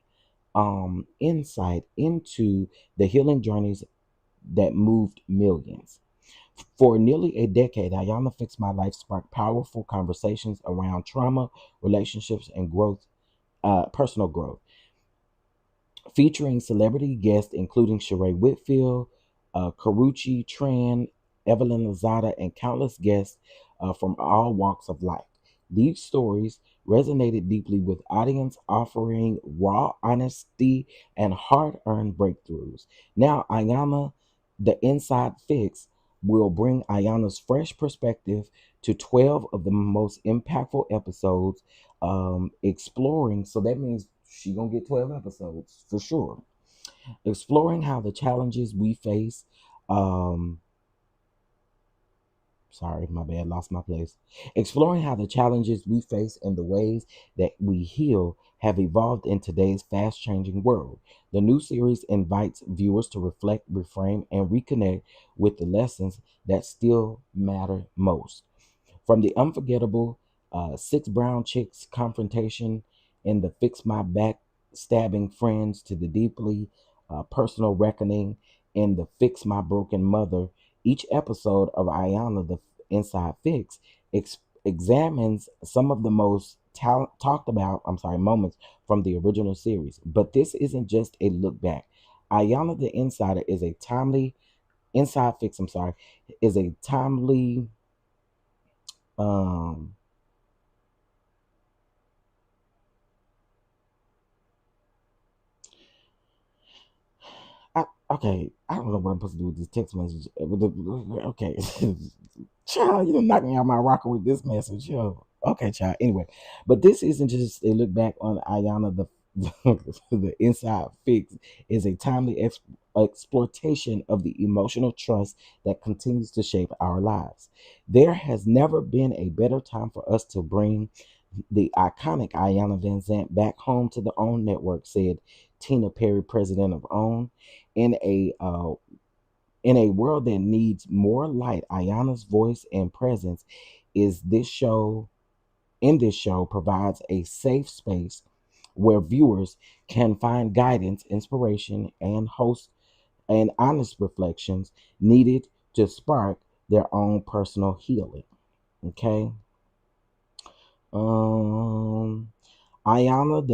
insight into the healing journeys that moved millions. For nearly a decade, Iyanla Fix My Life sparked powerful conversations around trauma, relationships, and growth, personal growth, featuring celebrity guests including Sheree Whitfield, Karuchi Tran, Evelyn Lozada, and countless guests from all walks of life. These stories resonated deeply with audience, offering raw honesty and hard-earned breakthroughs. Now, Iyanla, the Inside Fix, will bring Iyanla's fresh perspective to 12 of the most impactful episodes, exploring. So that means she gonna get 12 episodes for sure. Exploring how the challenges we face, um, Sorry, my bad, lost my place. Exploring how the challenges we face and the ways that we heal have evolved in today's fast changing world. The new series invites viewers to reflect, reframe, and reconnect with the lessons that still matter most. From the unforgettable Six Brown Chicks confrontation in the Fix My Back stabbing friends to the deeply personal reckoning in the Fix My Broken Mother, each episode of Iyanla the Inside Fix examines some of the most talked about, moments from the original series. But this isn't just a look back. Iyanla the Insider is a timely Inside Fix, is a timely um okay, I don't know what I'm supposed to do with this text message. Okay, child, you done knocked me out my rocker with this message, yo. Okay, child. Anyway, but this isn't just a look back on Ayana the the inside fix is a timely exploitation of the emotional trust that continues to shape our lives. There has never been a better time for us to bring the iconic Iyanla Vanzent back home to the OWN network, said Tina Perry, president of OWN. In a in a world that needs more light, Ayana's voice and presence is this show this show provides a safe space where viewers can find guidance, inspiration, and host and honest reflections needed to spark their own personal healing. Okay. Um Ayana,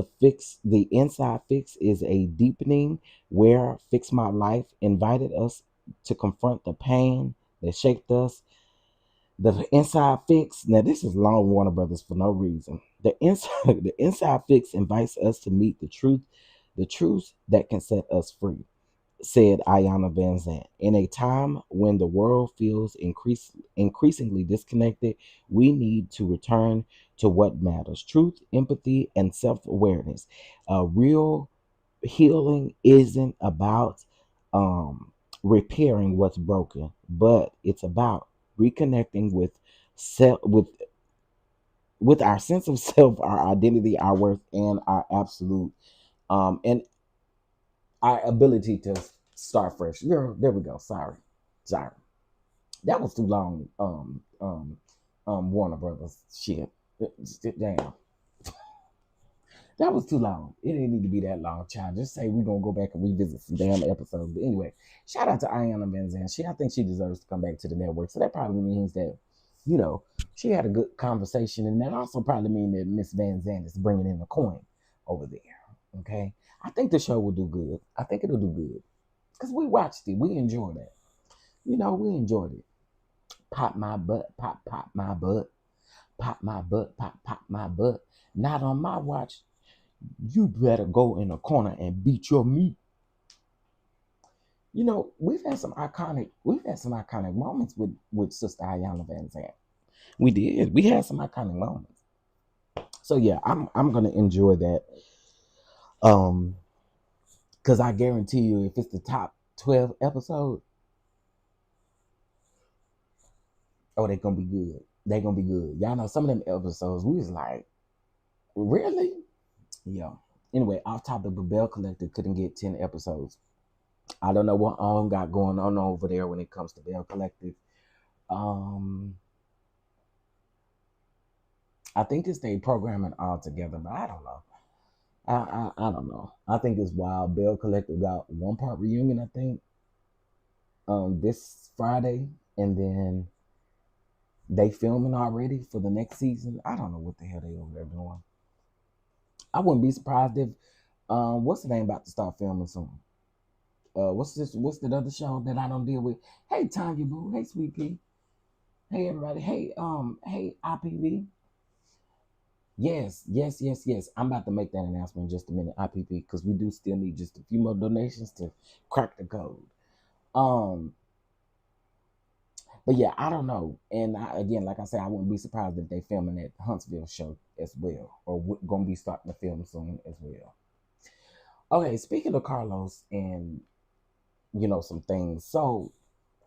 the inside fix is a deepening where Fix My Life invited us to confront the pain that shaped us. The inside fix, now this is long Warner Brothers for no reason. The inside fix invites us to meet the truths that can set us free, said Ayana Van Zant. In a time when the world feels increasingly disconnected, we need to return to what matters: truth, empathy, and self awareness. Real healing isn't about um, repairing what's broken, but it's about reconnecting with self, with our sense of self, our identity, our worth, and our absolute and our ability to start fresh. Girl, there we go. Sorry. That was too long. Warner Brothers shit. Damn, that was too long. It didn't need to be that long, child. Just say we're gonna go back and revisit some damn episodes. But anyway, shout out to Iyanla Vanzant. I think she deserves to come back to the network. So that probably means that, you know, she had a good conversation, and that also probably means that Miss Van Zandt is bringing in a coin over there. Okay, I think the show will do good. I think it'll do good because we watched it. We enjoyed it. We enjoyed it. Pop my butt, pop my butt, pop my butt, pop my butt. Not on my watch. You better go in a corner and beat your meat. We've had some iconic moments with Sister Ayanna Van Zandt. We did. We had some iconic moments. So yeah, I'm gonna enjoy that. Um, because I guarantee you, if it's the top 12 episodes, oh, they're gonna be good. They're gonna be good. Y'all know some of them episodes we was like, really? Yeah. Anyway, off topic, but Bell Collective couldn't get 10 episodes. I don't know what on got going on over there when it comes to Bell Collective. Um, I think it's they programming all together, but I don't know. I don't know. I think it's wild. Bell Collective got one part reunion, I think, this Friday, and then they filming already for the next season. I don't know what the hell they over there doing. I wouldn't be surprised if what's the name about to start filming soon. What's the other show that I don't deal with? Hey Tanya Boo, hey Sweet Pea, hey everybody, hey IPV. Yes. I'm about to make that announcement in just a minute, IPP, because we do still need just a few more donations to crack the code. Um, but yeah, I don't know. And again, like I said, I wouldn't be surprised if they filming that Huntsville show as well, or gonna be starting to film soon as well. Okay, speaking of Carlos and some things, so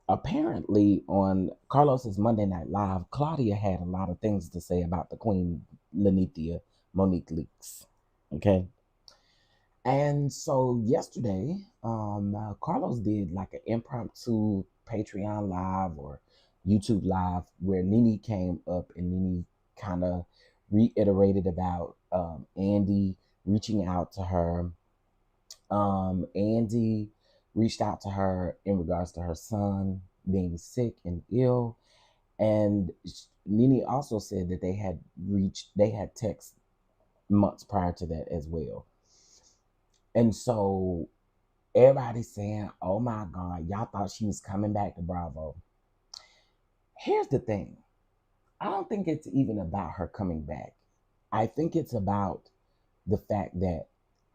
apparently on Carlos's Monday Night Live, Claudia had a lot of things to say about the Queen Lenithia Monique leaks. Okay. And so yesterday, Carlos did like an impromptu Patreon live or YouTube live where Nene came up and Nene kind of reiterated about Andy reaching out to her. Andy reached out to her in regards to her son being sick and ill. And Nene also said that they had text months prior to that as well. And so everybody's saying, oh my God, y'all thought she was coming back to Bravo. Here's the thing. I don't think it's even about her coming back. I think it's about the fact that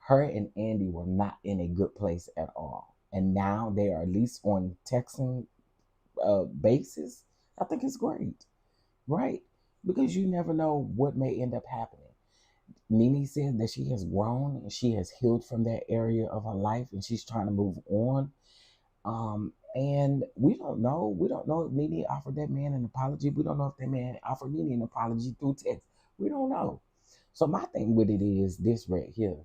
her and Andy were not in a good place at all. And now they are at least on texting basis. I think it's great, right? Because you never know what may end up happening. Nene said that she has grown and she has healed from that area of her life and she's trying to move on. And we don't know. We don't know if Nene offered that man an apology. We don't know if that man offered Nene an apology through text. We don't know. So my thing with it is this right here.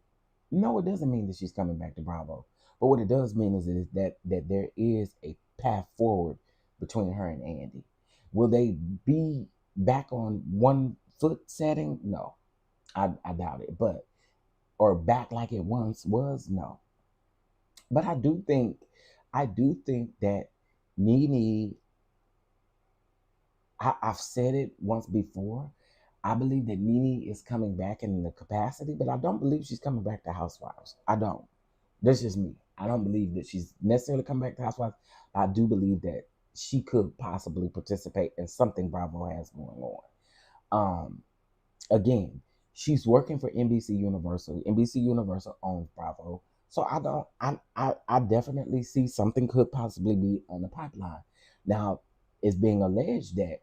No, it doesn't mean that she's coming back to Bravo. But what it does mean is that there is a path forward between her and Andy. Will they be back on one foot setting? No, I doubt it. But or back like it once was? No. But I do think that Nene, I've said it once before. I believe that Nene is coming back in the capacity, but I don't believe she's coming back to Housewives. I don't. That's just me. I don't believe that she's necessarily coming back to Housewives. I do believe that she could possibly participate in something Bravo has going on. Um, Again, she's working for NBC Universal. NBC Universal owns Bravo. So I definitely see something could possibly be on the pipeline. Now, it's being alleged that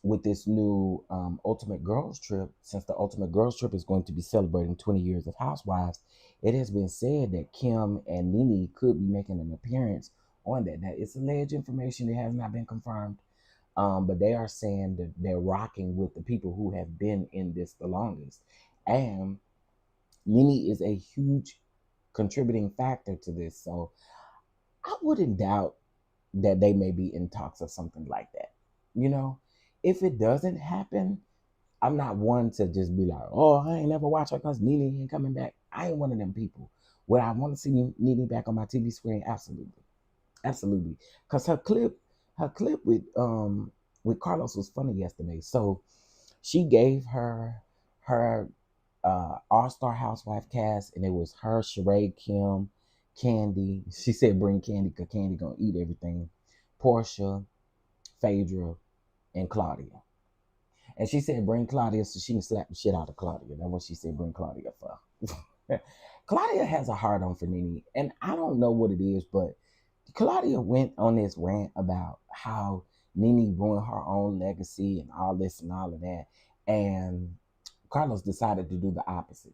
with this new Ultimate Girls Trip, since the Ultimate Girls Trip is going to be celebrating 20 years of Housewives, it has been said that Kim and Nene could be making an appearance on that. Now, it's alleged information, it has not been confirmed, but they are saying that they're rocking with the people who have been in this the longest. And Nene is a huge contributing factor to this. So I wouldn't doubt that they may be in talks of something like that. You know, if it doesn't happen, I'm not one to just be like, oh, I ain't never watch her because Nene ain't coming back. I ain't one of them people. Would I want to see Nene back on my TV screen? Absolutely. Absolutely. Because her clip with Carlos was funny yesterday. So she gave her all-star housewife cast, and it was her, Sheree, Kim, Candy. She said bring Candy because Candy gonna eat everything. Portia, Phaedra, and Claudia. And she said bring Claudia so she can slap the shit out of Claudia. That's what she said bring Claudia for. Claudia has a hard on for Nene, and I don't know what it is, but Claudia went on this rant about how Nene ruined her own legacy and all this and all of that. And Carlos decided to do the opposite.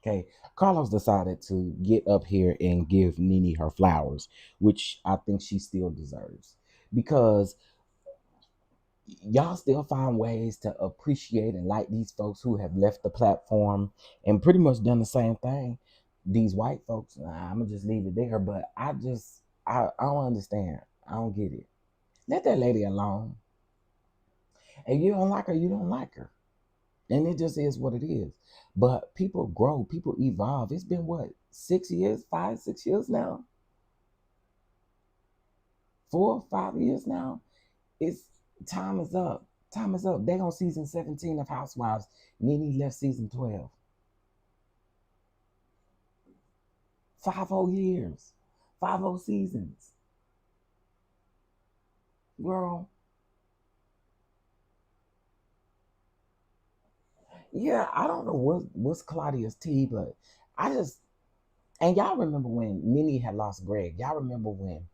Okay. Carlos decided to get up here and give Nene her flowers, which I think she still deserves. Because y'all still find ways to appreciate and like these folks who have left the platform and pretty much done the same thing. These white folks, I'm gonna just leave it there, but I don't understand. I don't get it. Let that lady alone. And you don't like her, you don't like her. And it just is what it is. But people grow, people evolve. It's been what, 6 years, 5, 6 years now? 4, 5 years now? It's time is up. Time is up. They on season 17 of Housewives. Nene left season 12. 5 whole years. 5 whole seasons. Girl. Yeah, I don't know what's Claudia's tea, but I just and y'all remember when Nene had lost Greg. Y'all remember when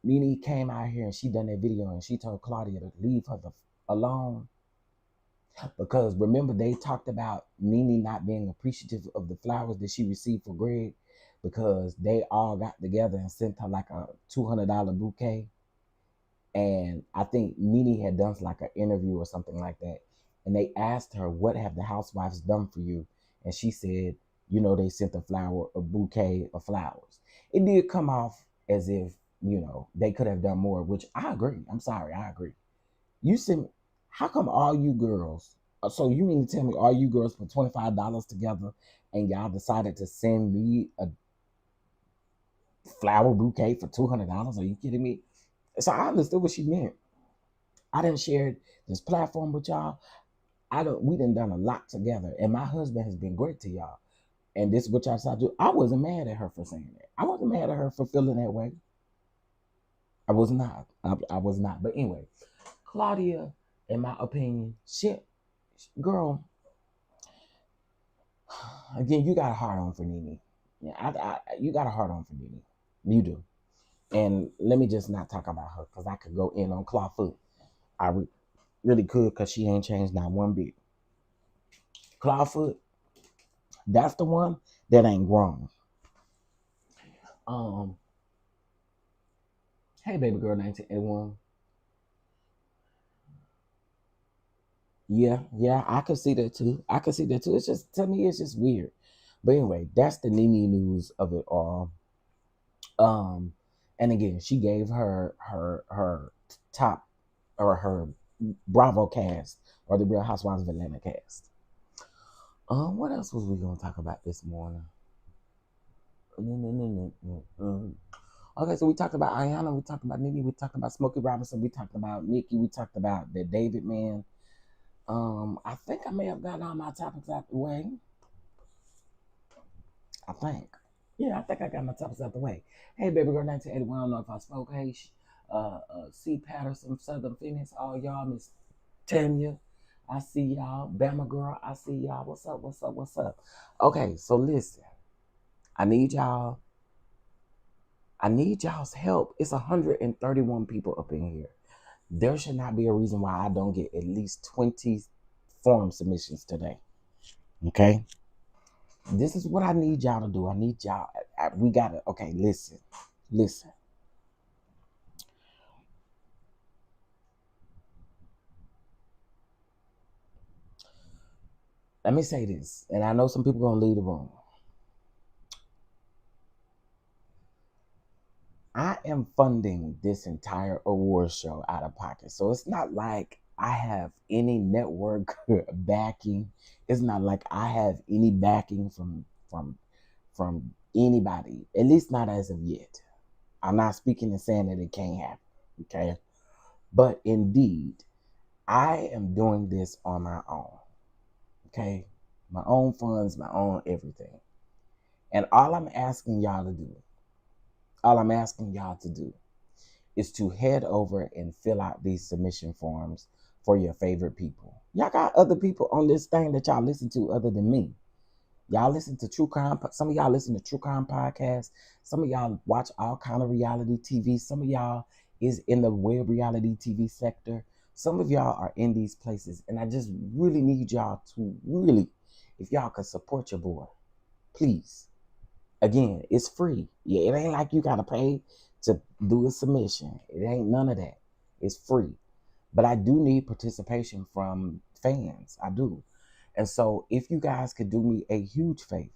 Nene came out here and she done that video and she told Claudia to leave her alone. Because remember, they talked about Nene not being appreciative of the flowers that she received for Greg because they all got together and sent her like a $200 bouquet. And I think Nene had done like an interview or something like that. And they asked her, "What have the housewives done for you?" And she said, they sent a bouquet of flowers. It did come off as if, they could have done more, which I agree. I'm sorry, I agree. You sent, how come all you girls, so you mean to tell me all you girls put $25 together and y'all decided to send me a flower bouquet for $200? Are you kidding me? So I understood what she meant. I didn't share this platform with y'all. We done done a lot together, and my husband has been great to y'all. And this is what y'all decided to do. I wasn't mad at her for saying that. I wasn't mad at her for feeling that way. I was not. I was not. But anyway, Claudia, in my opinion, shit, girl, again, you got a heart on for Nene. Yeah, you got a heart on for Nene. You do. And let me just not talk about her because I could go in on Clawfoot. I really could because she ain't changed not one bit. Clawfoot, that's the one that ain't grown. Um, hey, baby girl, 1981. Yeah, I could see that too. I could see that too. It's just, to me, it's just weird. But anyway, that's the Nene news of it all. Um, and again, she gave her top, or her Bravo cast, or the Real Housewives of Atlanta cast. What else was we gonna talk about this morning? Okay, so we talked about Iyanla, we talked about Nene, we talked about Smokie Robinson, we talked about Nikki, we talked about the David man. I think I may have gotten all my topics out the way. I think. Yeah, I think I got my topics out the way. Hey, baby girl, 1981. I don't know if I spoke. Hey, C. Patterson, Southern Phoenix, all y'all, Miss Tanya. I see y'all. Bama girl, I see y'all. What's up? What's up? What's up? Okay, so listen. I need y'all. I need y'all's help. It's 131 people up in here. There should not be a reason why I don't get at least 20 form submissions today. Okay? This is what I need y'all to do. I need y'all. We got to, okay, listen. Listen. Let me say this, and I know some people going to leave the room. I am funding this entire award show out of pocket. So it's not like I have any network backing. It's not like I have any backing from anybody. At least not as of yet. I'm not speaking and saying that it can't happen. Okay. But indeed, I am doing this on my own. Okay. My own funds, my own everything. And all I'm asking y'all to do is to head over and fill out these submission forms for your favorite people. Y'all got other people on this thing that y'all listen to other than me. Y'all listen to true crime. Some of y'all listen to true crime podcasts. Some of y'all watch all kind of reality TV. Some of y'all is in the web reality TV sector. Some of y'all are in these places. And I just really need y'all to really, if y'all could support your boy, please. Again, it's free. Yeah, it ain't like you gotta pay to do a submission. It ain't none of that. It's free. But I do need participation from fans. I do. And so if you guys could do me a huge favor,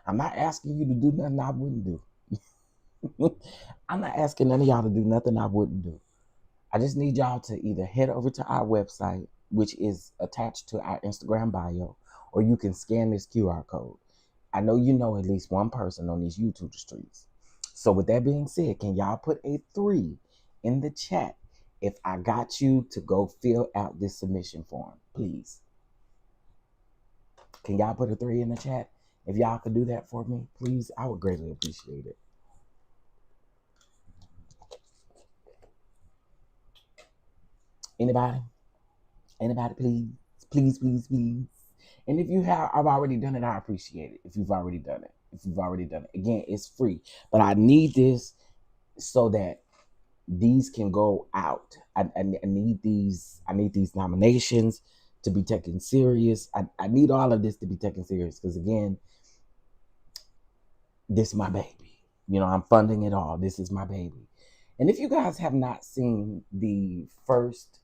I'm not asking you to do nothing I wouldn't do. I'm not asking none of y'all to do nothing I wouldn't do. I just need y'all to either head over to our website, which is attached to our Instagram bio, or you can scan this QR code. I know you know at least one person on these YouTube streets. So with that being said, can y'all put a 3 in the chat if I got you to go fill out this submission form, please? Can y'all put a 3 in the chat? If y'all could do that for me, please, I would greatly appreciate it. Anybody? Anybody, please? Please, please, please. And if you have, I've already done it, I appreciate it. If you've already done it. Again, it's free. But I need this so that these can go out. I need these nominations to be taken serious. I need all of this to be taken serious because again, this is my baby. I'm funding it all. This is my baby. And if you guys have not seen the first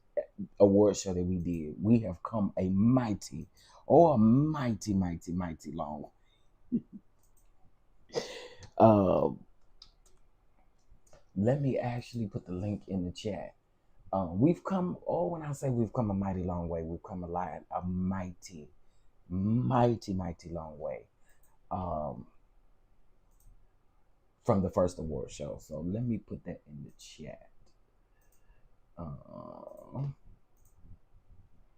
award show that we did, we have come a mighty, oh, a mighty, mighty, mighty long. Uh, Let me actually put the link in the chat. We've come, oh, when I say we've come a mighty long way, we've come a mighty, mighty, mighty long way from the first award show. So let me put that in the chat.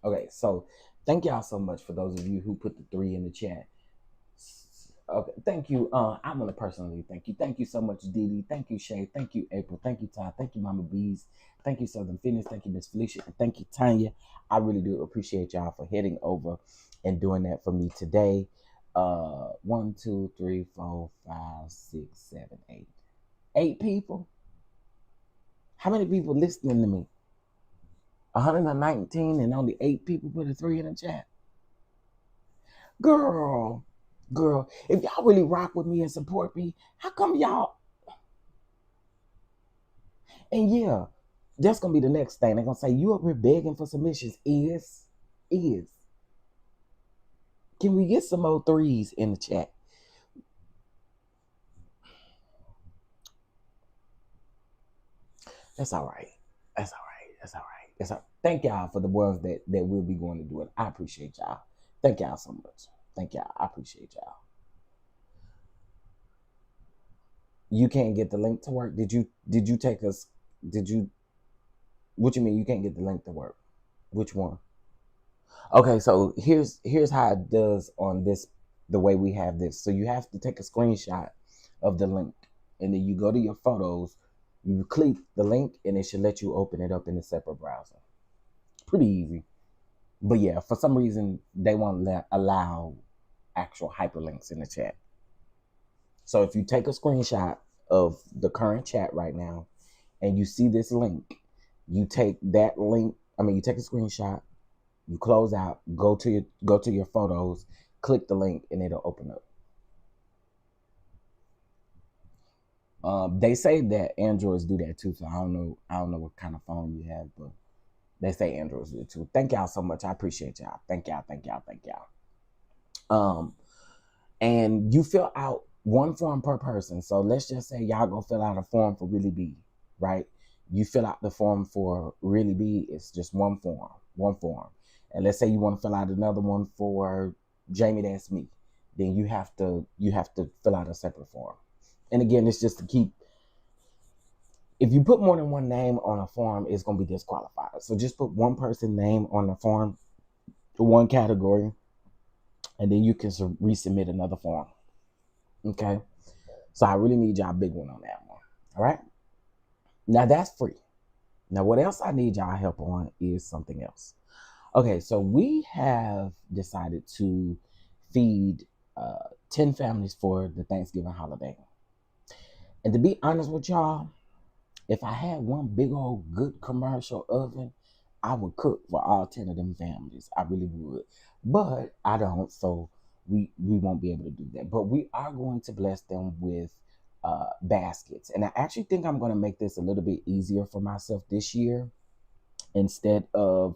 Okay, so thank y'all so much for those of you who put the 3 in the chat. Okay, thank you. I want to personally thank you. Thank you so much, Dee Dee. Thank you, Shay. Thank you, April. Thank you, Todd. Thank you, Mama Bees. Thank you, Southern Fitness. Thank you, Miss Felicia. And thank you, Tanya. I really do appreciate y'all for heading over and doing that for me today. 1, 2, 3, 4, 5, 6, 7, 8. 8 people. How many people listening to me? 119 and only 8 people put a 3 in the chat. Girl, if y'all really rock with me and support me, how come y'all? And yeah, that's gonna be the next thing. They're gonna say, you up here begging for submissions. Is. Can we get some more 3s in the chat? That's all right. That's all right. That's all right. That's all right. Thank y'all for the ones that will be going to do it. I appreciate y'all. Thank y'all so much. Thank y'all. I appreciate y'all. You can't get the link to work. Did you take us? What you mean you can't get the link to work? Which one? Okay, so here's how it does on this, the way we have this. So you have to take a screenshot of the link, and then you go to your photos, you click the link, and it should let you open it up in a separate browser. Pretty easy. But yeah, for some reason they won't allow actual hyperlinks in the chat. So if you take a screenshot of the current chat right now and you see this link, you take that link, you take a screenshot, you close out, go to your photos, click the link, and it'll open up. They say that Androids do that too, so I don't know what kind of phone you have, but they say Androids do it too. Thank y'all so much. I appreciate y'all. Thank y'all. And you fill out one form per person. So let's just say y'all go fill out a form for Really Be, right? You fill out the form for Really Be, it's just one form. And let's say you want to fill out another one for Jamie That's Me. Then you have to fill out a separate form. And again, it's just to keep, if you put more than one name on a form, it's going to be disqualified. So just put one person's name on the form, one category, and then you can resubmit another form. Okay? So I really need y'all big one on that one. All right? Now that's free. Now what else I need y'all help on is something else. Okay, so we have decided to feed 10 families for the Thanksgiving holiday. And to be honest with y'all, if I had one big old good commercial oven, I would cook for all 10 of them families. I really would. But I don't, so we won't be able to do that. But we are going to bless them with baskets. And I actually think I'm going to make this a little bit easier for myself this year. Instead of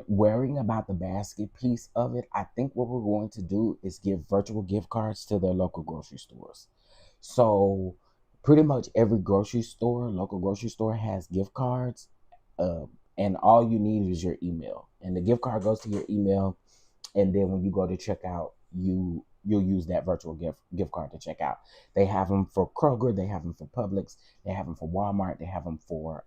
worrying about the basket piece of it, I think what we're going to do is give virtual gift cards to their local grocery stores. So pretty much every local grocery store has gift cards, and all you need is your email, and the gift card goes to your email, and then when you go to checkout, you'll use that virtual gift card to check out. They have them for Kroger, they have them for Publix, they have them for Walmart, they have them for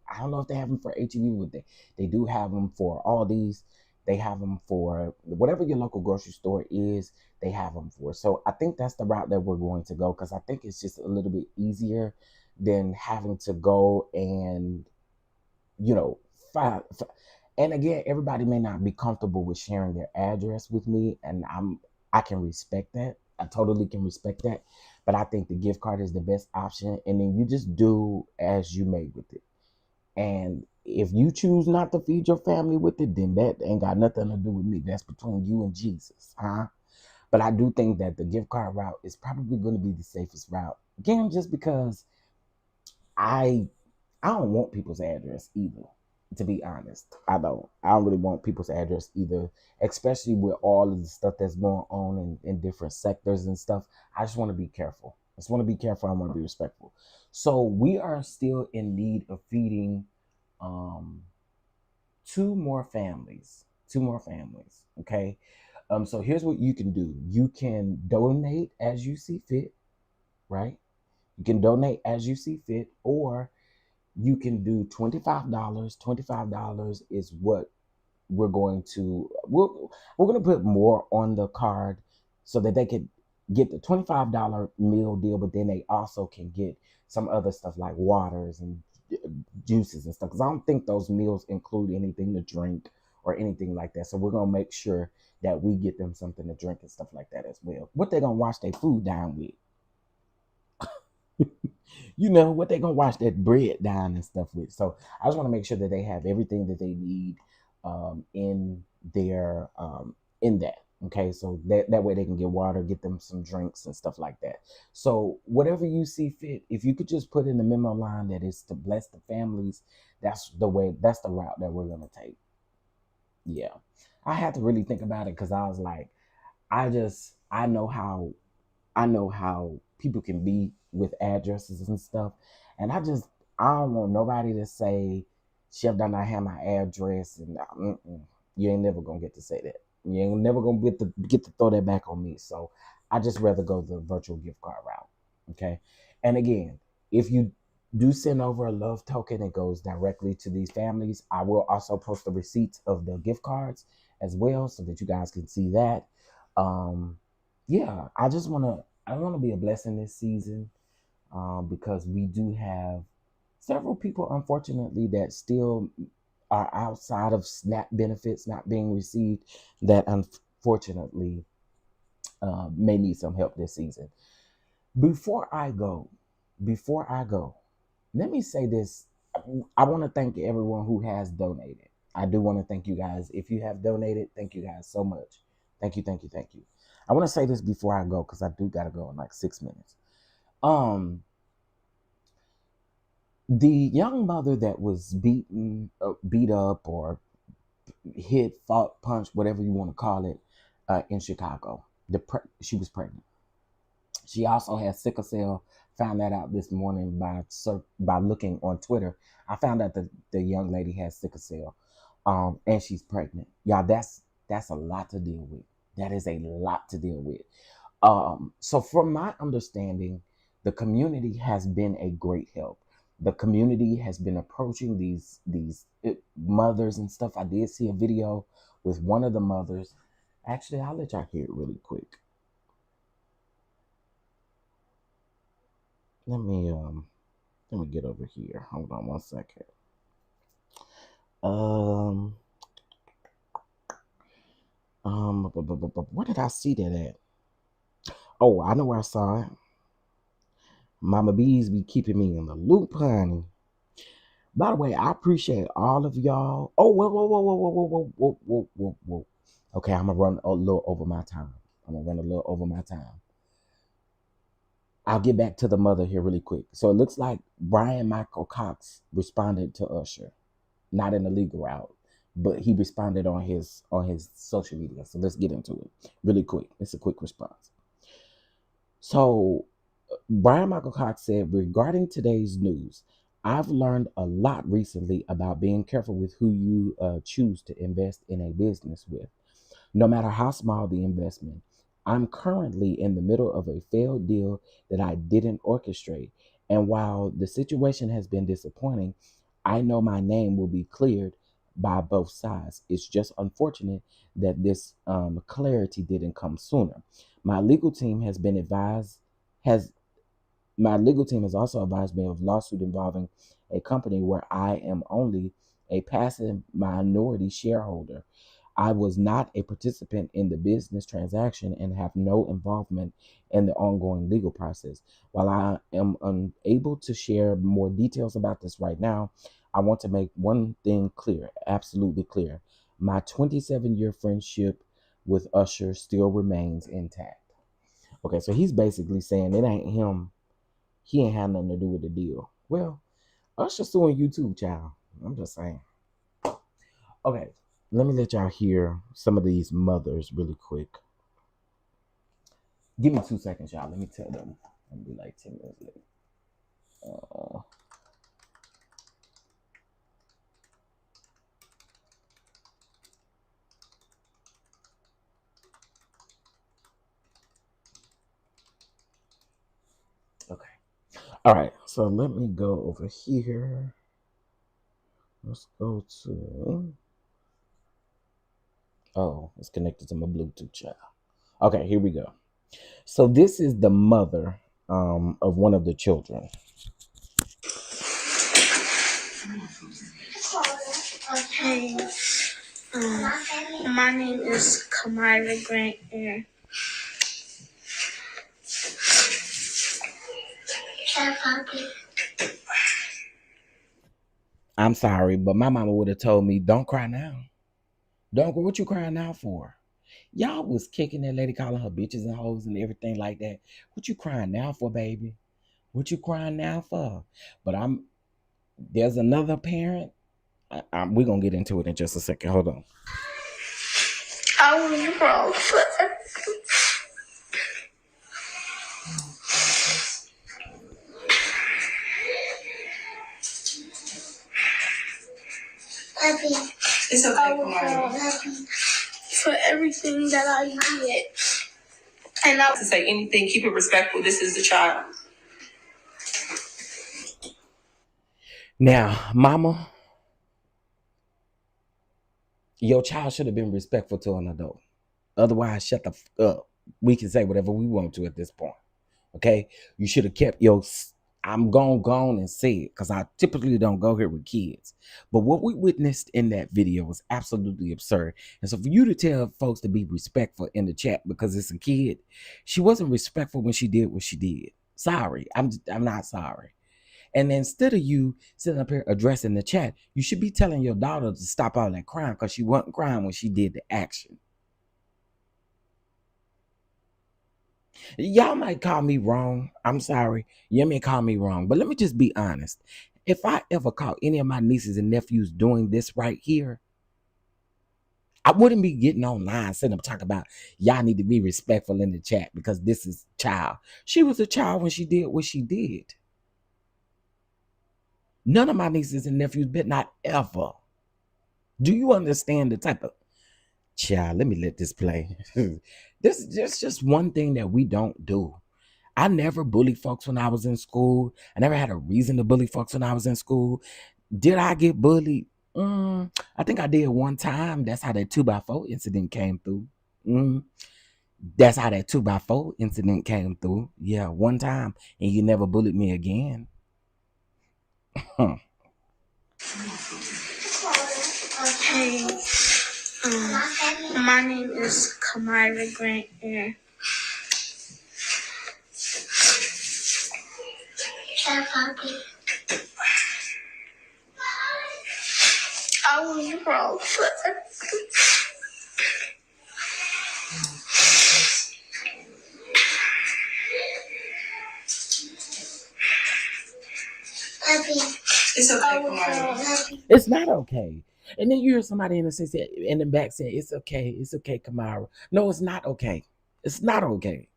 I don't know if they have them for H-E-B, but they do have them for Aldi's. They have them for whatever your local grocery store is, they have them for. So I think that's the route that we're going to go, because I think it's just a little bit easier than having to go and, find. And again, everybody may not be comfortable with sharing their address with me, and I can respect that. I totally can respect that. But I think the gift card is the best option, and then you just do as you may with it. And if you choose not to feed your family with it, then that ain't got nothing to do with me. That's between you and Jesus, huh? But I do think that the gift card route is probably going to be the safest route. Again, just because I I don't want people's address either. To be honest, I don't. I don't really want people's address either, especially with all of the stuff that's going on in different sectors and stuff. I just want to be careful. I just want to be careful. I want to be respectful. So we are still in need of feeding um, two more families. Two more families. Okay. So here's what you can do. You can donate as you see fit, right? You can donate as you see fit, or you can do $25. $25 is what we're going to we're going to put more on the card so that they could get the $25 meal deal, but then they also can get some other stuff like waters and juices and stuff, because I don't think those meals include anything to drink or anything like that. So we're going to make sure that we get them something to drink and stuff like that as well. What they going to wash their food down with? You know what they gonna wash that bread down and stuff with. So I just want to make sure that they have everything that they need in their in that. Okay, so that way they can get water, get them some drinks and stuff like that. So whatever you see fit, if you could just put in the memo line that is to bless the families, that's the way. That's the route that we're gonna take. Yeah, I had to really think about it because I was like, I know how people can be with addresses and stuff, and I don't want nobody to say, "Chef, did not have my address," and you ain't never gonna get to say that. You ain't never gonna get to throw that back on me. So I just rather go the virtual gift card route. Okay, and again, if you do send over a love token, it goes directly to these families. I will also post the receipts of the gift cards as well, so that you guys can see that. Um, yeah, I want to be a blessing this season, because we do have several people, unfortunately, that still are outside of SNAP benefits not being received, that unfortunately may need some help this season. Before I go, before I go, let me say this. I want to thank everyone who has donated. I do want to thank you guys. If you have donated, thank you guys so much. Thank you, thank you, thank you. I want to say this before I go because I do gotta go in like 6 minutes. Um, the young mother that was beat up, or hit, fought, punched, whatever you want to call it, in Chicago. She was pregnant. She also has sickle cell. Found that out this morning by looking on Twitter. I found out that the young lady has sickle cell, and she's pregnant. Y'all, that's a lot to deal with. That is a lot to deal with. So from my understanding, the community has been a great help. The community has been approaching these mothers and stuff. I did see a video with one of the mothers. Actually, I'll let y'all hear it really quick. Let me get over here. Hold on one second. Um where did I see that at? Oh, I know where I saw it. Mama Bees be keeping me in the loop, honey. By the way, I appreciate all of y'all. Oh, whoa, whoa, whoa, whoa, whoa, whoa, whoa, whoa, whoa, whoa, whoa. Okay, I'm gonna run a little over my time. I'm gonna run a little over my time. I'll get back to the mother here really quick. So it looks like Brian Michael Cox responded to Usher, not in the legal route, but he responded on his social media. So let's get into it really quick. It's a quick response. So Brian Michael Cox said, regarding today's news, I've learned a lot recently about being careful with who you choose to invest in a business with, no matter how small the investment. I'm currently in the middle of a failed deal that I didn't orchestrate. And while the situation has been disappointing, I know my name will be cleared by both sides. It's just unfortunate that this clarity didn't come sooner. My legal team has been advised, has My legal team has also advised me of a lawsuit involving a company where I am only a passive minority shareholder. I was not a participant in the business transaction and have no involvement in the ongoing legal process. While I am unable to share more details about this right now, I want to make one thing clear, absolutely clear. My 27-year friendship with Usher still remains intact. Okay, so he's basically saying it ain't him, he ain't had nothing to do with the deal. Well, Usher suing you too, child. I'm just saying. Okay, let me let y'all hear some of these mothers really quick. Give me 2 seconds, y'all. Let me tell them. I'm gonna be like 10 minutes late. Uh, okay. All right. So let me go over here. Let's go to. Oh, it's connected to my Bluetooth, child. Okay, here we go. So this is the mother of one of the children. Hey, my name is Kamira Grant, and I'm sorry, but my mama would have told me, "Don't cry now. Don't go. What you crying now for?" Y'all was kicking that lady, calling her bitches and hoes and everything like that. What you crying now for, baby? What you crying now for? But there's another parent. We're gonna get into it in just a second. Hold on. I was wrong for It's okay, I was wrong for everything that I did. And not to say anything, keep it respectful. This is the child. Now, mama, your child should have been respectful to an adult. Otherwise, shut the up. We can say whatever we want to at this point. Okay? You should have kept your. I'm going to go on and say it because I typically don't go here with kids. But what we witnessed in that video was absolutely absurd. And so for you to tell folks to be respectful in the chat because it's a kid, she wasn't respectful when she did what she did. Sorry. I'm not sorry. And instead of you sitting up here addressing the chat, you should be telling your daughter to stop all that crying because she wasn't crying when she did the action. Y'all might call me wrong. I'm sorry. You may call me wrong. But let me just be honest. If I ever caught any of my nieces and nephews doing this right here, I wouldn't be getting online sitting up talking about y'all need to be respectful in the chat because this is child. She was a child when she did what she did. None of my nieces and nephews, but not ever. Do you understand the type of child? Let me let this play. This is just one thing that we don't do. I never bullied folks when I was in school. I never had a reason to bully folks when I was in school. Did I get bullied? I think I did one time. That's how that 2x4 incident came through. That's how that 2x4 incident came through. Yeah, one time. And you never bullied me again. Hey, my name is Kamira Grant, and I was wrong for It's okay, Kamira. It's not okay. And then you hear somebody in the back say, it's okay, Kamara. No, it's not okay. It's not okay.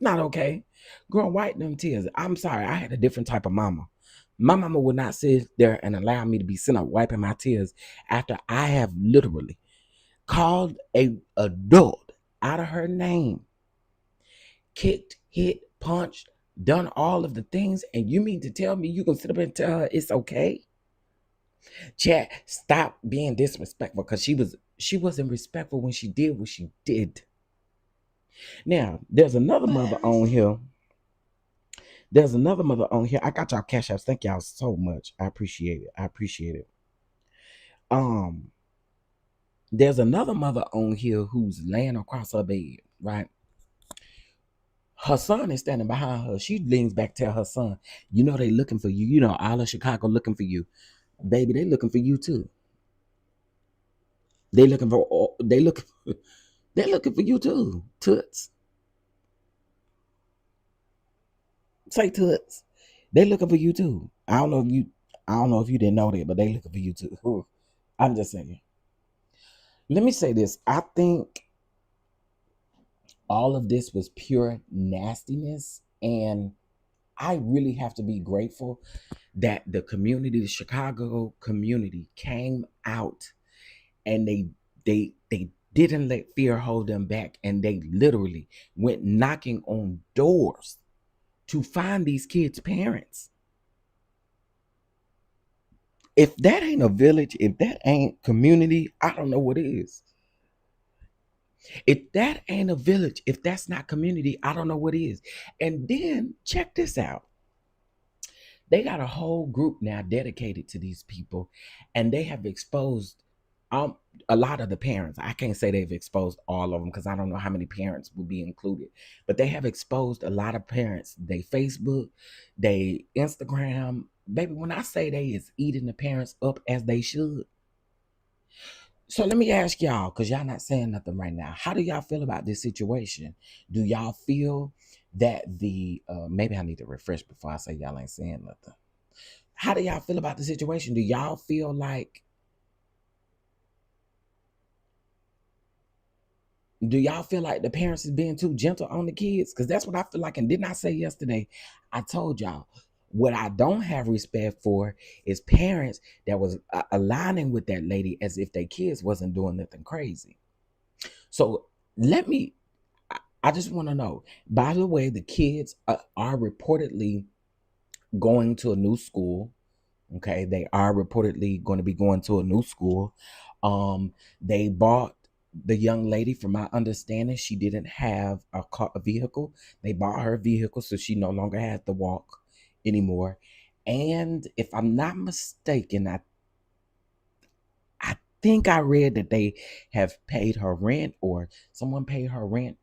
Not okay. Growing white in them tears. I'm sorry, I had a different type of mama. My mama would not sit there and allow me to be sitting up wiping my tears after I have literally called a adult out of her name, kicked, hit, punched, done all of the things, and you mean to tell me you can sit up and tell her it's okay? Chat, stop being disrespectful because she wasn't respectful when she did what she did. Now, there's another mother on here. I got y'all cash apps. Thank y'all so much. I appreciate it. There's another mother on here who's laying across her bed, right? Her son is standing behind her. She leans back, tell her son, you know they looking for you. You know, all of Chicago looking for you. Baby, they looking for you too. They're looking for you too. Toots. Say toots. They looking for you too. I don't know if you didn't know that, but they looking for you too. I'm just saying. Let me say this. I think all of this was pure nastiness, and I really have to be grateful that the community, the Chicago community, came out and they didn't let fear hold them back, and they literally went knocking on doors to find these kids' parents. If that ain't a village, if that ain't community, I don't know what is. If that ain't a village, if that's not community, I don't know what is. And then check this out. They got a whole group now dedicated to these people, and they have exposed um a lot of the parents. I can't say they've exposed all of them because I don't know how many parents will be included, but they have exposed a lot of parents. They Facebook, they Instagram. Baby, when I say they is eating the parents up as they should. So let me ask y'all, because y'all not saying nothing right now. How do y'all feel about this situation? Do y'all feel that the maybe I need to refresh before I say y'all ain't saying nothing. How do y'all feel about the situation? Do y'all feel like the parents is being too gentle on the kids? Because that's what I feel like. And didn't I say yesterday? I told y'all what I don't have respect for is parents that was aligning with that lady as if their kids wasn't doing nothing crazy. So let me. I just want to know. By the way, the kids are reportedly going to a new school. Okay, they are reportedly going to be going to a new school. They bought the young lady, from my understanding, she didn't have a vehicle. They bought her vehicle, so she no longer had to walk anymore. And if I'm not mistaken, I think I read that they have paid her rent, or someone paid her rent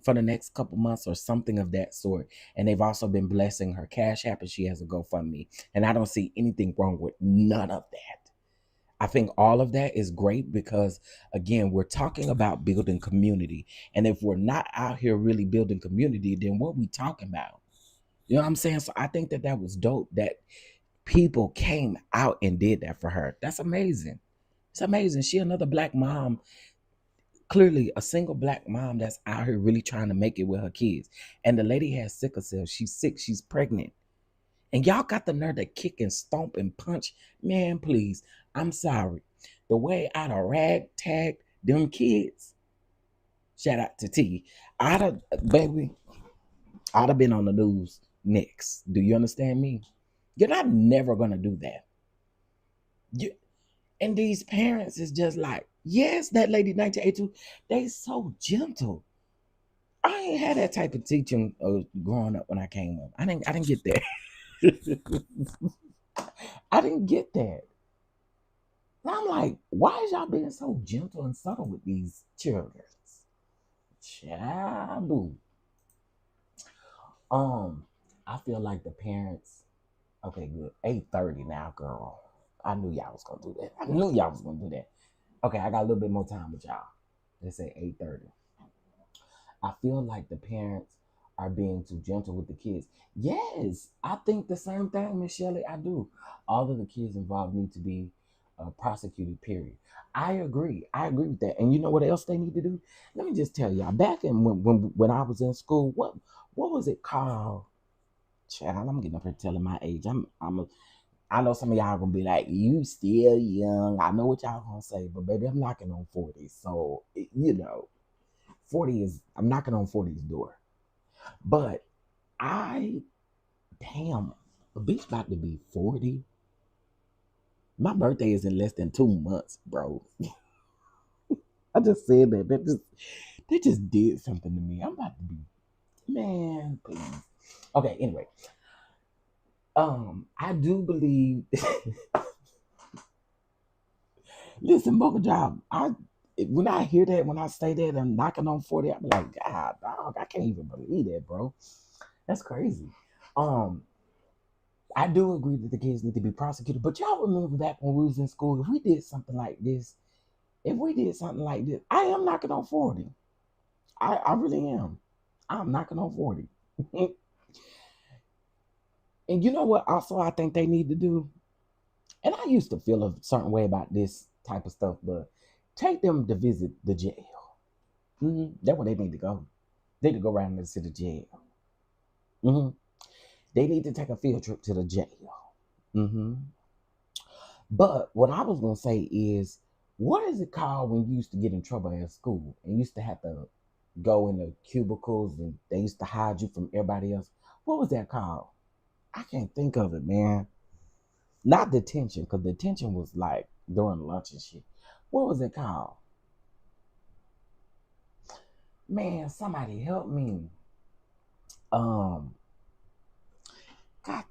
for the next couple months or something of that sort. And they've also been blessing her Cash App, and she has a GoFundMe. And I don't see anything wrong with none of that. I think all of that is great because, again, we're talking about building community. And if we're not out here really building community, then what we talking about? You know what I'm saying? So I think that that was dope that people came out and did that for her. That's amazing. It's amazing. She another black mom, clearly a single black mom that's out here really trying to make it with her kids. And the lady has sickle cell. She's sick. She's pregnant. And y'all got the nerve to kick and stomp and punch. Man, please. I'm sorry. The way I'd have ragtagged them kids. Shout out to T. Baby, I'd have been on the news next. Do you understand me? You're not never gonna do that. You and these parents is just like, yes, that lady 1982, they so gentle. I ain't had that type of teaching growing up when I came up. I didn't get that. I didn't get that. And I'm like, why is y'all being so gentle and subtle with these children? Child. Um, I feel like the parents. Okay, good. 8:30 now, girl. I knew y'all was gonna do that. I knew y'all was gonna do that. Okay, I got a little bit more time with y'all. They say 8:30. I feel like the parents are being too gentle with the kids. Yes, I think the same thing, Miss Shelley. I do. All of the kids involved need to be prosecuted. Period. I agree. I agree with that. And you know what else they need to do? Let me just tell y'all. Back in when I was in school, what was it called? Child, I'm getting up here telling my age. I know some of y'all gonna be like, "You still young." I know what y'all gonna say, but baby, I'm knocking on 40. So you know, 40 is I'm knocking on 40's door. But I damn, a bitch about to be 40. My birthday is in less than 2 months, bro. I just said that. That just did something to me. I'm about to be, man, please. Okay, anyway. I do believe listen, Boca Job, when I hear that, when I say that I'm knocking on 40, I'm like, God, dog, I can't even believe that, bro. That's crazy. Um, I do agree that the kids need to be prosecuted, but y'all remember back when we was in school, if we did something like this, I am knocking on 40. I really am. I'm knocking on 40. And you know what? Also, I think they need to do. And I used to feel a certain way about this type of stuff, but take them to visit the jail. That's where they need to go. They need to go around and see the jail. hmm They need to take a field trip to the jail. hmm But what I was gonna say is, what is it called when you used to get in trouble at school and you used to have to go in the cubicles and they used to hide you from everybody else? What was that called? I can't think of it, man. Not detention, because detention was like during lunch and shit. What was it called? Man, somebody help me. Um, God,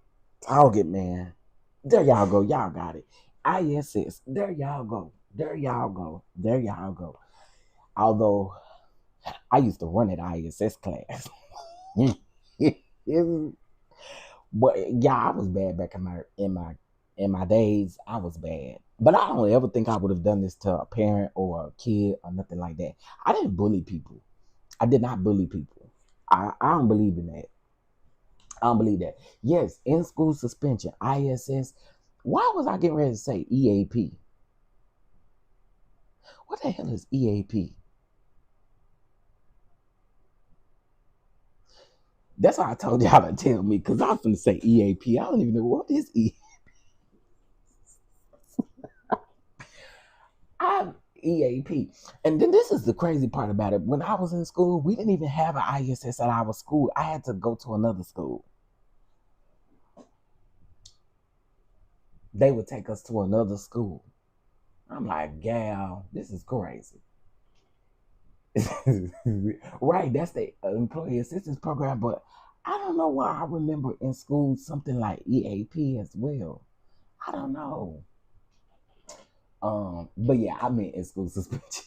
dog it, man. There y'all go. Y'all got it. ISS. There y'all go. There y'all go. There y'all go. Although I used to run at ISS class. But yeah, I was bad back in my days. I was bad. But I don't ever think I would have done this to a parent or a kid or nothing like that. I didn't bully people. I did not bully people. I don't believe in that. I don't believe that. Yes, in school suspension, ISS. Why was I getting ready to say EAP? What the hell is EAP? That's why I told y'all to tell me, because I was going to say EAP. I don't even know what is EAP. I'm EAP. And then this is the crazy part about it. When I was in school, we didn't even have an ISS at our school. I had to go to another school. They would take us to another school. I'm like, gal, this is crazy. Right, that's the employee assistance program, but I don't know why I remember in school something like EAP as well. I don't know. But yeah, I meant in school suspension.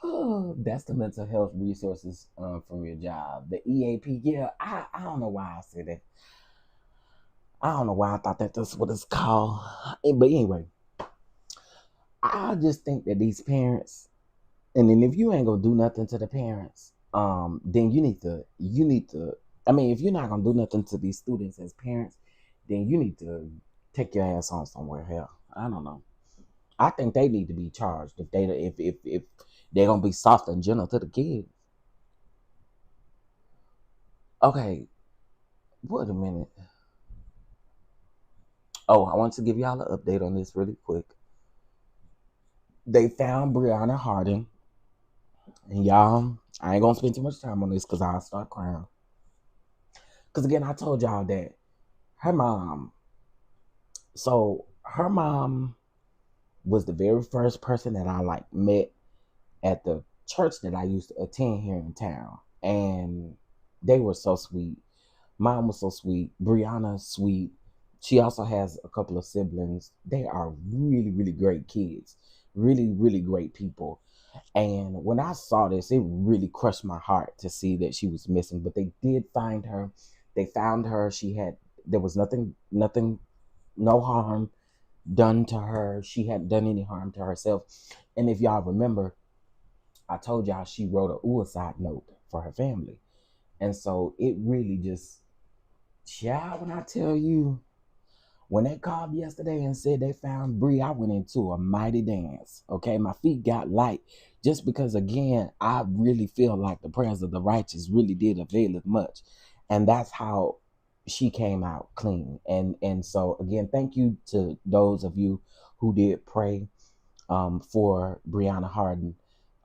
Oh, that's the mental health resources from your job. The EAP, yeah, I don't know why I said that. I don't know why I thought that that's what it's called. But anyway, I just think that these parents, and then if you ain't gonna do nothing to the parents, then you need to. I mean, if you're not gonna do nothing to these students as parents, then you need to take your ass on somewhere. Hell, I don't know. I think they need to be charged if they're gonna be soft and gentle to the kids. Okay, wait a minute. Oh, I want to give y'all an update on this really quick. They found Brianna Harden, and y'all, I ain't gonna spend too much time on this because I'll start crying. Because again, I told y'all that her mom. So her mom was the very first person that I like met at the church that I used to attend here in town, and they were so sweet. Mom was so sweet. Brianna's sweet. She also has a couple of siblings. They are really, really great kids. Really, really great people. And when I saw this, it really crushed my heart to see that she was missing. But they did find her. They found her. There was nothing, no harm done to her. She hadn't done any harm to herself. And if y'all remember, I told y'all she wrote a suicide note for her family. And so it really just, child, when I tell you, when they called yesterday and said they found Bree, I went into a mighty dance. Okay, my feet got light just because, again, I really feel like the prayers of the righteous really did avail as much, and that's how she came out clean. And so again, thank you to those of you who did pray for Brianna Harden.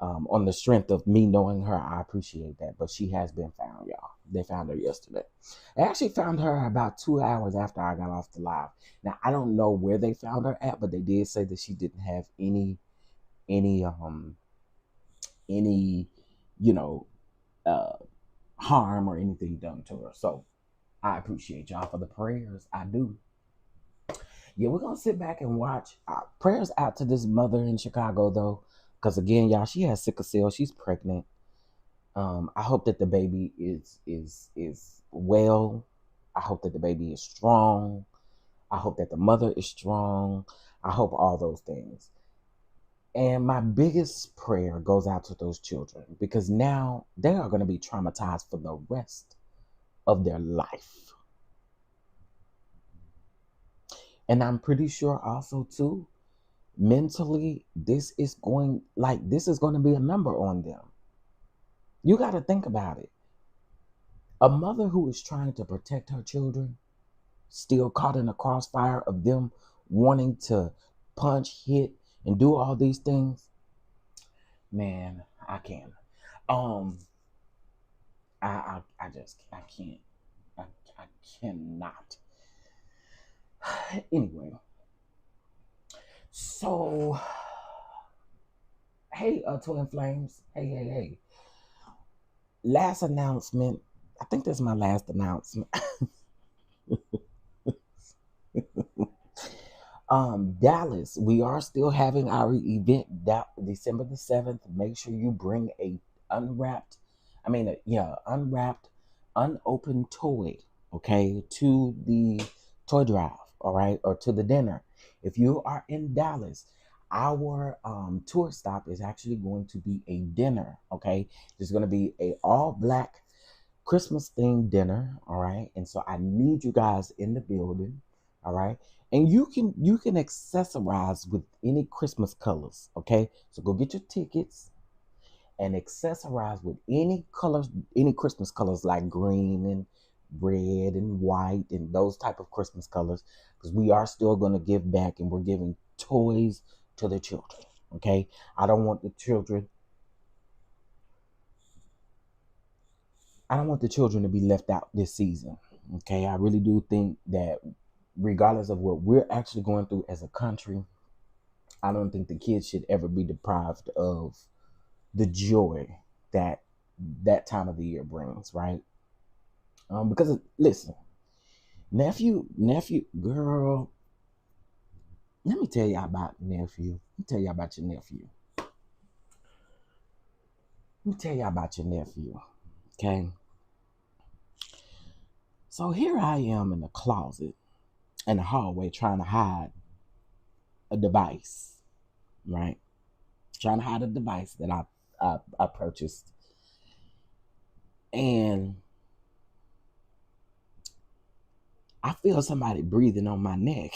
On the strength of me knowing her, I appreciate that. But she has been found, y'all. They found her yesterday. I actually found her about 2 hours after I got off the live. Now I don't know where they found her at, but they did say that she didn't have any any you know uh harm or anything done to her. So I appreciate y'all for the prayers. I do. Yeah, we're gonna sit back and watch. Prayers out to this mother in Chicago though, because again, y'all, she has sickle cell. She's pregnant. I hope that the baby is well. I hope that the baby is strong. I hope that the mother is strong. I hope all those things. And my biggest prayer goes out to those children because now they are going to be traumatized for the rest of their life. And I'm pretty sure also too, mentally, this is going to be a number on them. You got to think about it. A mother who is trying to protect her children, still caught in the crossfire of them wanting to punch, hit, and do all these things. Man, I can't. Um, I can't. I cannot. Anyway, so hey, Twin Flames. Hey. Last announcement. I think that's my last announcement. Dallas, we are still having our event December the 7th. Make sure you bring a unwrapped, unwrapped, unopened toy, okay, to the toy drive, all right, or to the dinner. If you are in Dallas, our tour stop is actually going to be a dinner, okay? It's going to be a all black Christmas themed dinner, all right? And so I need you guys in the building, all right? And you can accessorize with any Christmas colors, okay? So go get your tickets and accessorize with any colors, any Christmas colors like green and red and white and those type of Christmas colors, because we are still going to give back and we're giving toys to the children, okay? I don't want the children I don't want the children to be left out this season. Okay, I really do think that regardless of what we're actually going through as a country, I don't think the kids should ever be deprived of the joy that that time of the year brings, right? Because listen, girl, let me tell you about nephew. Let me tell you about your nephew. Let me tell you about your nephew. Okay, so here I am in the closet in the hallway trying to hide a device, right? Trying to hide a device that I purchased, and I feel somebody breathing on my neck.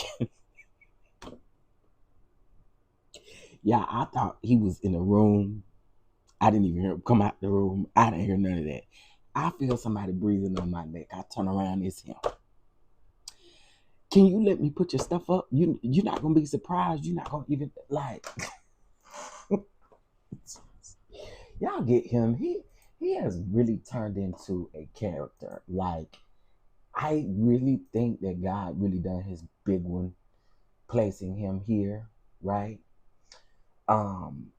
Yeah, I thought he was in the room. I didn't even hear him come out the room. I didn't hear none of that. I feel somebody breathing on my neck. I turn around, it's him. Can you let me put your stuff up? You're not gonna be surprised. You're not gonna even like. Y'all get him. He has really turned into a character. Like, I really think that God really done his big one, placing him here, right? Um,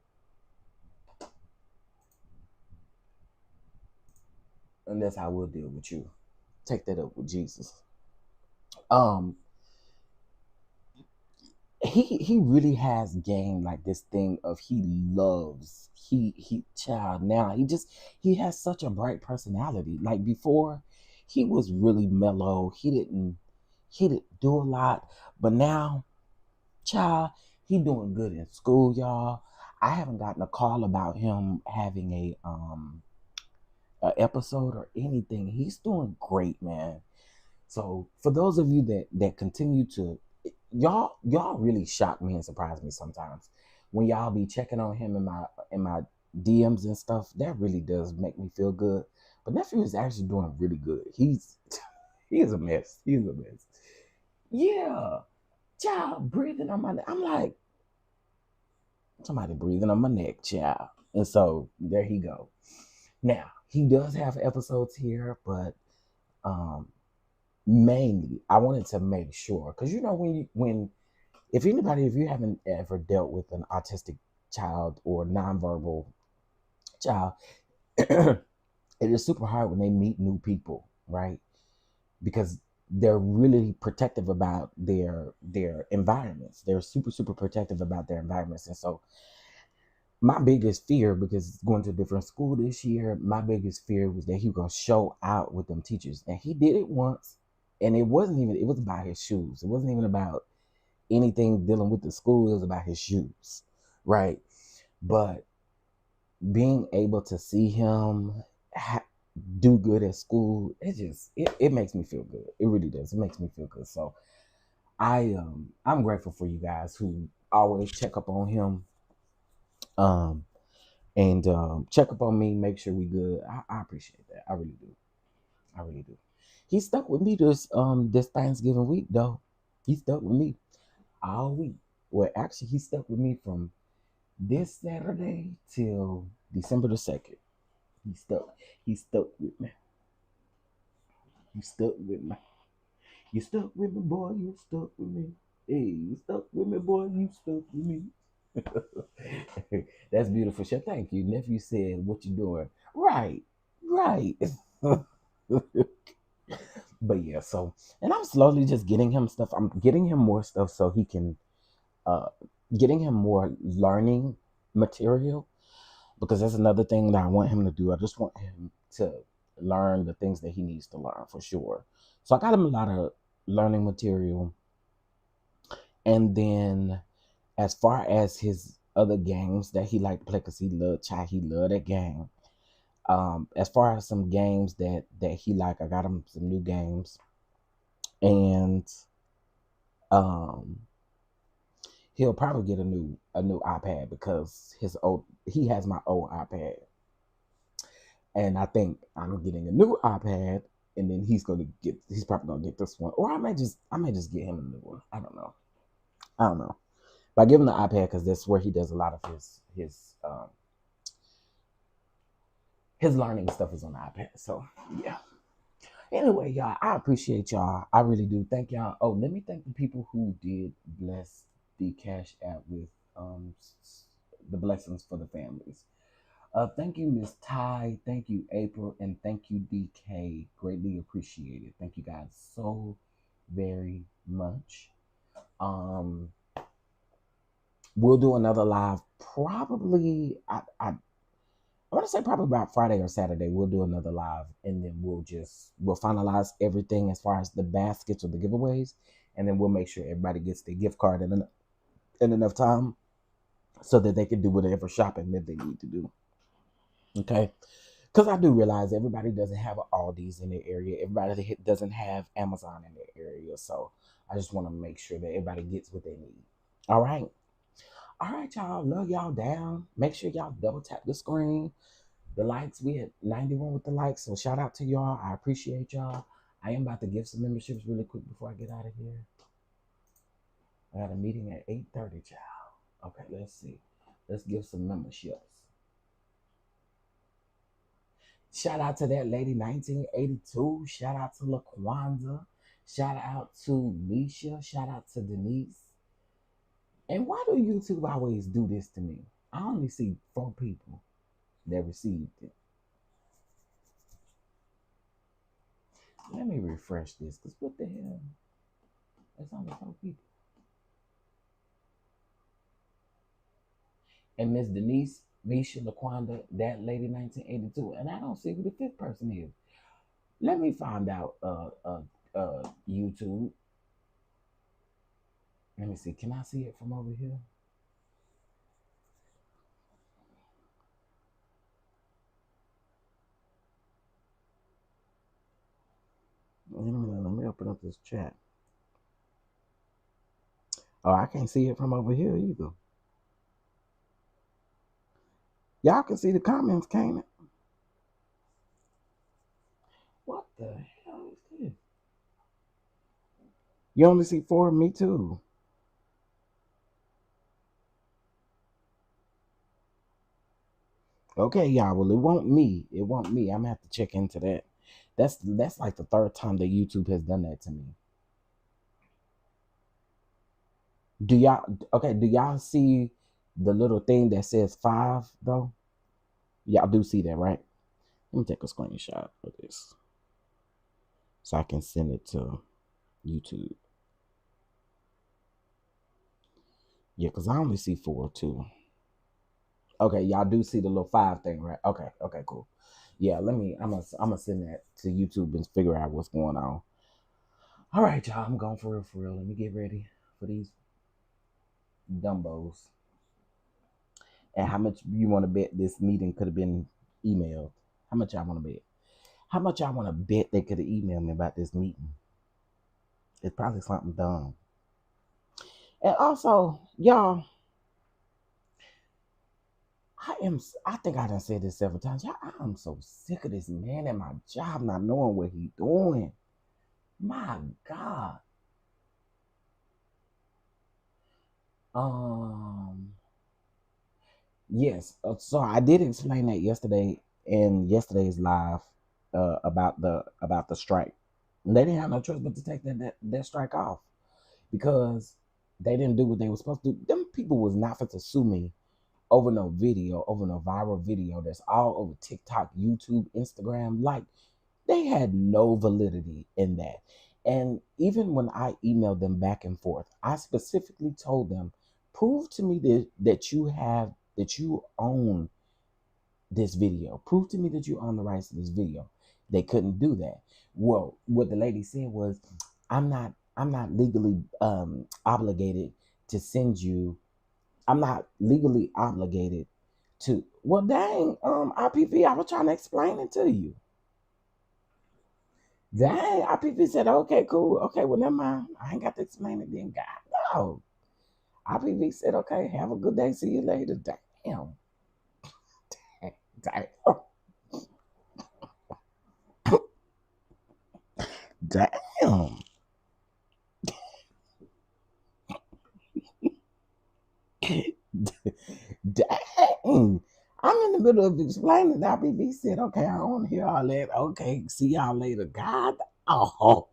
and that's how we'll deal with you. Take that up with Jesus. Um, he really has gained like this thing of he child now he has such a bright personality. Like before, he was really mellow. He didn't do a lot, but now, child, he doing good in school, y'all. I haven't gotten a call about him having a episode or anything. He's doing great, man. So for those of you that continue to y'all really shock me and surprise me sometimes when y'all be checking on him in my DMs and stuff. That really does make me feel good. But nephew is actually doing really good. He is a mess. He's a mess. Yeah, child breathing on my neck. I'm like, somebody breathing on my neck, child. And so there he go. Now he does have episodes here, but um mainly I wanted to make sure, because you know when if you haven't ever dealt with an autistic child or nonverbal child, it is super hard when they meet new people, right? Because they're really protective about their environments. They're super protective about their environments. And so my biggest fear, because going to a different school this year, my biggest fear was that he was gonna show out with them teachers. And he did it once, and it was about his shoes. It wasn't even about anything dealing with the school. It was about his shoes, right? But being able to see him do good at school, it makes me feel good. It really does. It makes me feel good. So I'm grateful for you guys who always check up on him, um and check up on me, make sure we good. I appreciate that. I really do. I really do. He stuck with me this Thanksgiving week though. He stuck with me all week. Well, actually, he stuck with me from this Saturday till December the 2nd. He stuck. He stuck with me. You stuck with me. You stuck with me, boy. You stuck with me. Hey, you stuck with me, boy. You stuck with me. That's beautiful. Shit. Thank you. Nephew said, "What you doing?" Right, right. But yeah, so and I'm slowly just getting him stuff. I'm getting him more stuff so he can uh getting him more learning material, because that's another thing that I want him to do. I just want him to learn the things that he needs to learn for sure. So I got him a lot of learning material. And then as far as his other games that he liked to play, because he loved that game. As far as some games that he like, I got him some new games. And um he'll probably get a new iPad, because he has my old iPad. And I think I'm getting a new iPad, and then he's probably gonna get this one. Or I may just get him a new one. I don't know. I don't know. But I give him the iPad because that's where he does a lot of his learning stuff is on the iPad. So yeah. Anyway, y'all, I appreciate y'all. I really do. Thank y'all. Oh, let me thank the people who did bless the Cash App with the blessings for the families. Thank you, Miss Ty. Thank you, April, and thank you, DK. Greatly appreciated. Thank you guys so very much. Um, we'll do another live probably. I want to say probably about Friday or Saturday. We'll do another live, and then we'll finalize everything as far as the baskets or the giveaways, and then we'll make sure everybody gets their gift card in enough time so that they can do whatever shopping that they need to do. Okay. Because I do realize everybody doesn't have an Aldi's in their area. Everybody doesn't have Amazon in their area. So I just want to make sure that everybody gets what they need. All right. All right, y'all. Love y'all down. Make sure y'all double tap the screen. The likes, we had 91 with the likes. So shout out to y'all. I appreciate y'all. I am about to give some memberships really quick before I get out of here. I got a meeting at 8:30, y'all. Okay, let's see. Let's give some memberships. Shout out to that lady, 1982. Shout out to LaQuanza. Shout out to Misha. Shout out to Denise. And why do YouTube always do this to me? I only see 4 people that received it. Let me refresh this, because what the hell? That's only 4 people. And Miss Denise, Misha, LaQuanda, that lady, 1982. And I don't see who the 5th person is. Let me find out YouTube. Let me see. Can I see it from over here? Let me open up this chat. Oh, I can't see it from over here either. Y'all can see the comments, can't it? What the hell is this? You only see 4 of me too. Okay, y'all. Well, it won't me. It won't me. I'm gonna have to check into that. That's like the 3rd time that YouTube has done that to me. Do y'all okay? Do y'all see the little thing that says 5 though? Y'all do see that, right? Let me take a screenshot of this so I can send it to YouTube. Yeah, because I only see 4 too. Okay, y'all do see the little 5 thing, right? Okay, cool. Yeah, I'm gonna send that to YouTube and figure out what's going on. All right, y'all, I'm going for real. Let me get ready for these Dumbos. And how much you want to bet this meeting could have been emailed? How much y'all want to bet? How much y'all want to bet they could have emailed me about this meeting? It's probably something dumb. And also, y'all, I think I done said this several times. Y'all, I am so sick of this man at my job not knowing what he doing. My God. Yes. So I did explain that yesterday in yesterday's live about the strike. And they didn't have no choice but to take that strike off because they didn't do what they were supposed to do. Them people was not for to sue me over no video, over no viral video that's all over TikTok, YouTube, Instagram. Like, they had no validity in that. And even when I emailed them back and forth, I specifically told them, prove to me that you own this video. Prove to me that you own the rights to this video. They couldn't do that. Well, what the lady said was, I'm not legally obligated to send you. I'm not legally obligated to. Well, dang, IPV, I was trying to explain it to you. Dang, IPV said, okay, cool. Okay, well, never mind. I ain't got to explain it then. God, no. IPV said, okay, have a good day. See you later. Damn. Damn. Damn. Dang. I'm in the middle of explaining. IPV said, okay, I don't want to hear all that. Okay, see y'all later. God. Oh.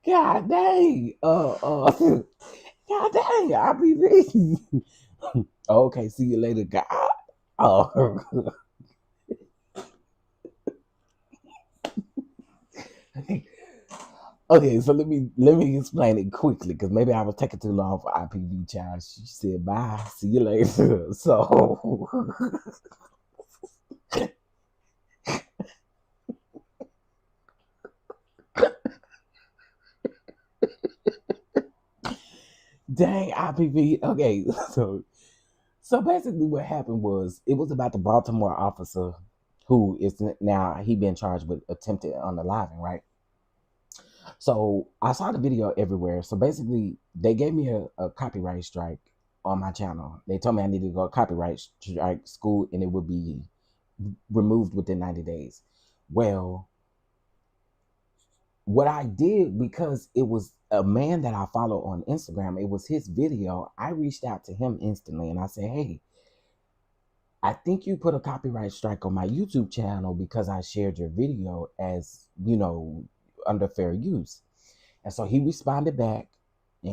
God dang. God dang, IPV. Okay, see you later, God. Oh. Okay, so let me explain it quickly because maybe I was taking too long for IPV child. She said bye, see you later. So dang IPV. Okay, so basically what happened was it was about the Baltimore officer who is now he been charged with attempted unaliving, right? So I saw the video everywhere. So basically, they gave me a copyright strike on my channel. They told me I needed to go to copyright strike school and it would be removed within 90 days. Well, what I did, because it was a man that I follow on Instagram, it was his video. I reached out to him instantly and I said, hey, I think you put a copyright strike on my YouTube channel because I shared your video as, under fair use. And so he responded back and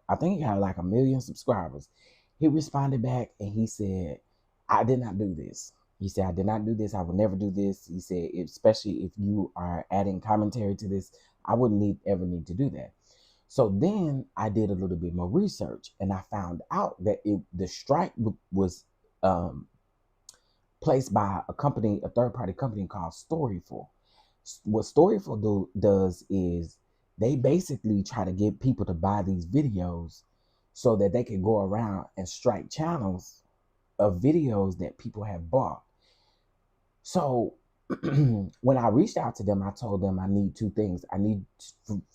I think he got like 1 million subscribers. He responded back and he said, I did not do this. He said, I did not do this. I would never do this. He said, especially if you are adding commentary to this, I wouldn't ever need to do that. So then I did a little bit more research and I found out that the strike was placed by a third-party company called Storyful. What Storyful does is they basically try to get people to buy these videos so that they can go around and strike channels of videos that people have bought. So when I reached out to them, I told them I need two things. I need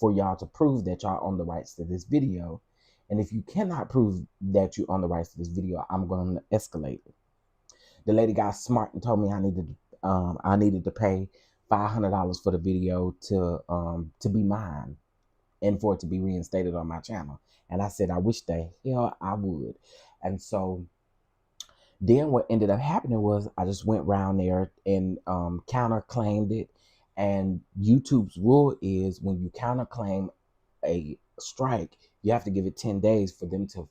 for y'all to prove that y'all own the rights to this video. And if you cannot prove that you own the rights to this video, I'm going to escalate it. The lady got smart and told me I needed to pay $500 for the video to be mine and for it to be reinstated on my channel. And I said, I wish the hell I would. And so then what ended up happening was I just went around there and counterclaimed it. And YouTube's rule is when you counterclaim a strike, you have to give it 10 days for them to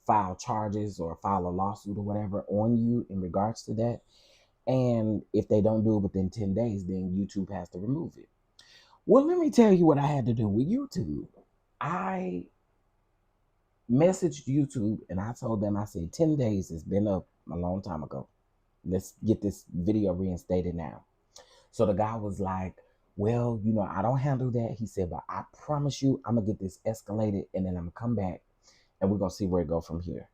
file charges or file a lawsuit or whatever on you in regards to that. And if they don't do it within 10 days, then YouTube has to remove it. Well, let me tell you what I had to do with YouTube. I messaged YouTube and I told them, I said, 10 days has been up a long time ago. Let's get this video reinstated now. So the guy was like, well, I don't handle that. He said, but I promise you, I'm gonna get this escalated and then I'm gonna come back and we're gonna see where it go from here.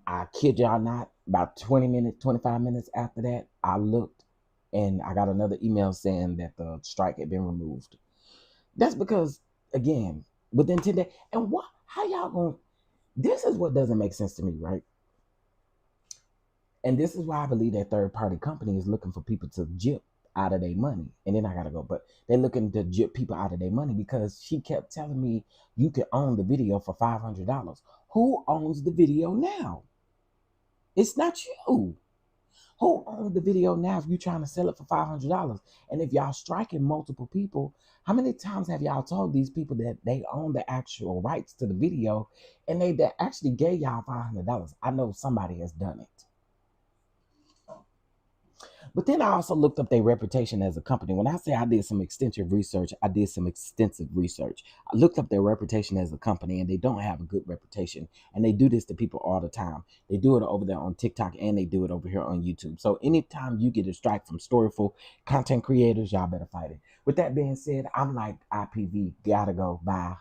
I kid y'all not, about 20 minutes, 25 minutes after that, I looked and I got another email saying that the strike had been removed. That's because, again, within 10 days, and what, how y'all gonna, this is what doesn't make sense to me, right? And this is why I believe that third party company is looking for people to jip out of their money. And then I gotta go, but they're looking to jip people out of their money because she kept telling me you could own the video for $500. Who owns the video now? It's not you. Who owns the video now if you're trying to sell it for $500? And if y'all striking multiple people, how many times have y'all told these people that they own the actual rights to the video and they that actually gave y'all $500? I know somebody has done it. But then I also looked up their reputation as a company. When I say I did some extensive research, I did some extensive research. I looked up their reputation as a company, and they don't have a good reputation. And they do this to people all the time. They do it over there on TikTok, and they do it over here on YouTube. So anytime you get a strike from storyful content creators, y'all better fight it. With that being said, I'm like IPV, gotta go. Bye.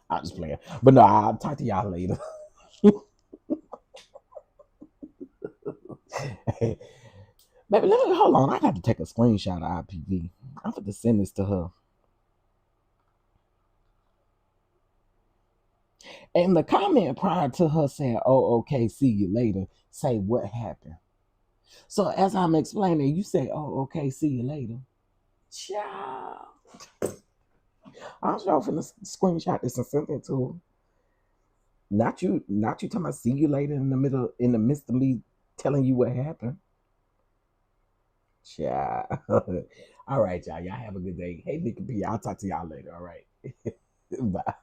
I'll just play it. But no, I'll talk to y'all later. Baby, hold on. I got to take a screenshot of IPV. I'm going to send this to her. And the comment prior to her saying, oh, okay, see you later, say what happened. So as I'm explaining, you say, oh, okay, see you later. Ciao. I'm sure finna screenshot this and send it to her. Not you talking about see you later in the midst of me telling you what happened. Ciao. All right, y'all. Y'all have a good day. Hey, Nicky P. I'll talk to y'all later. All right. Bye.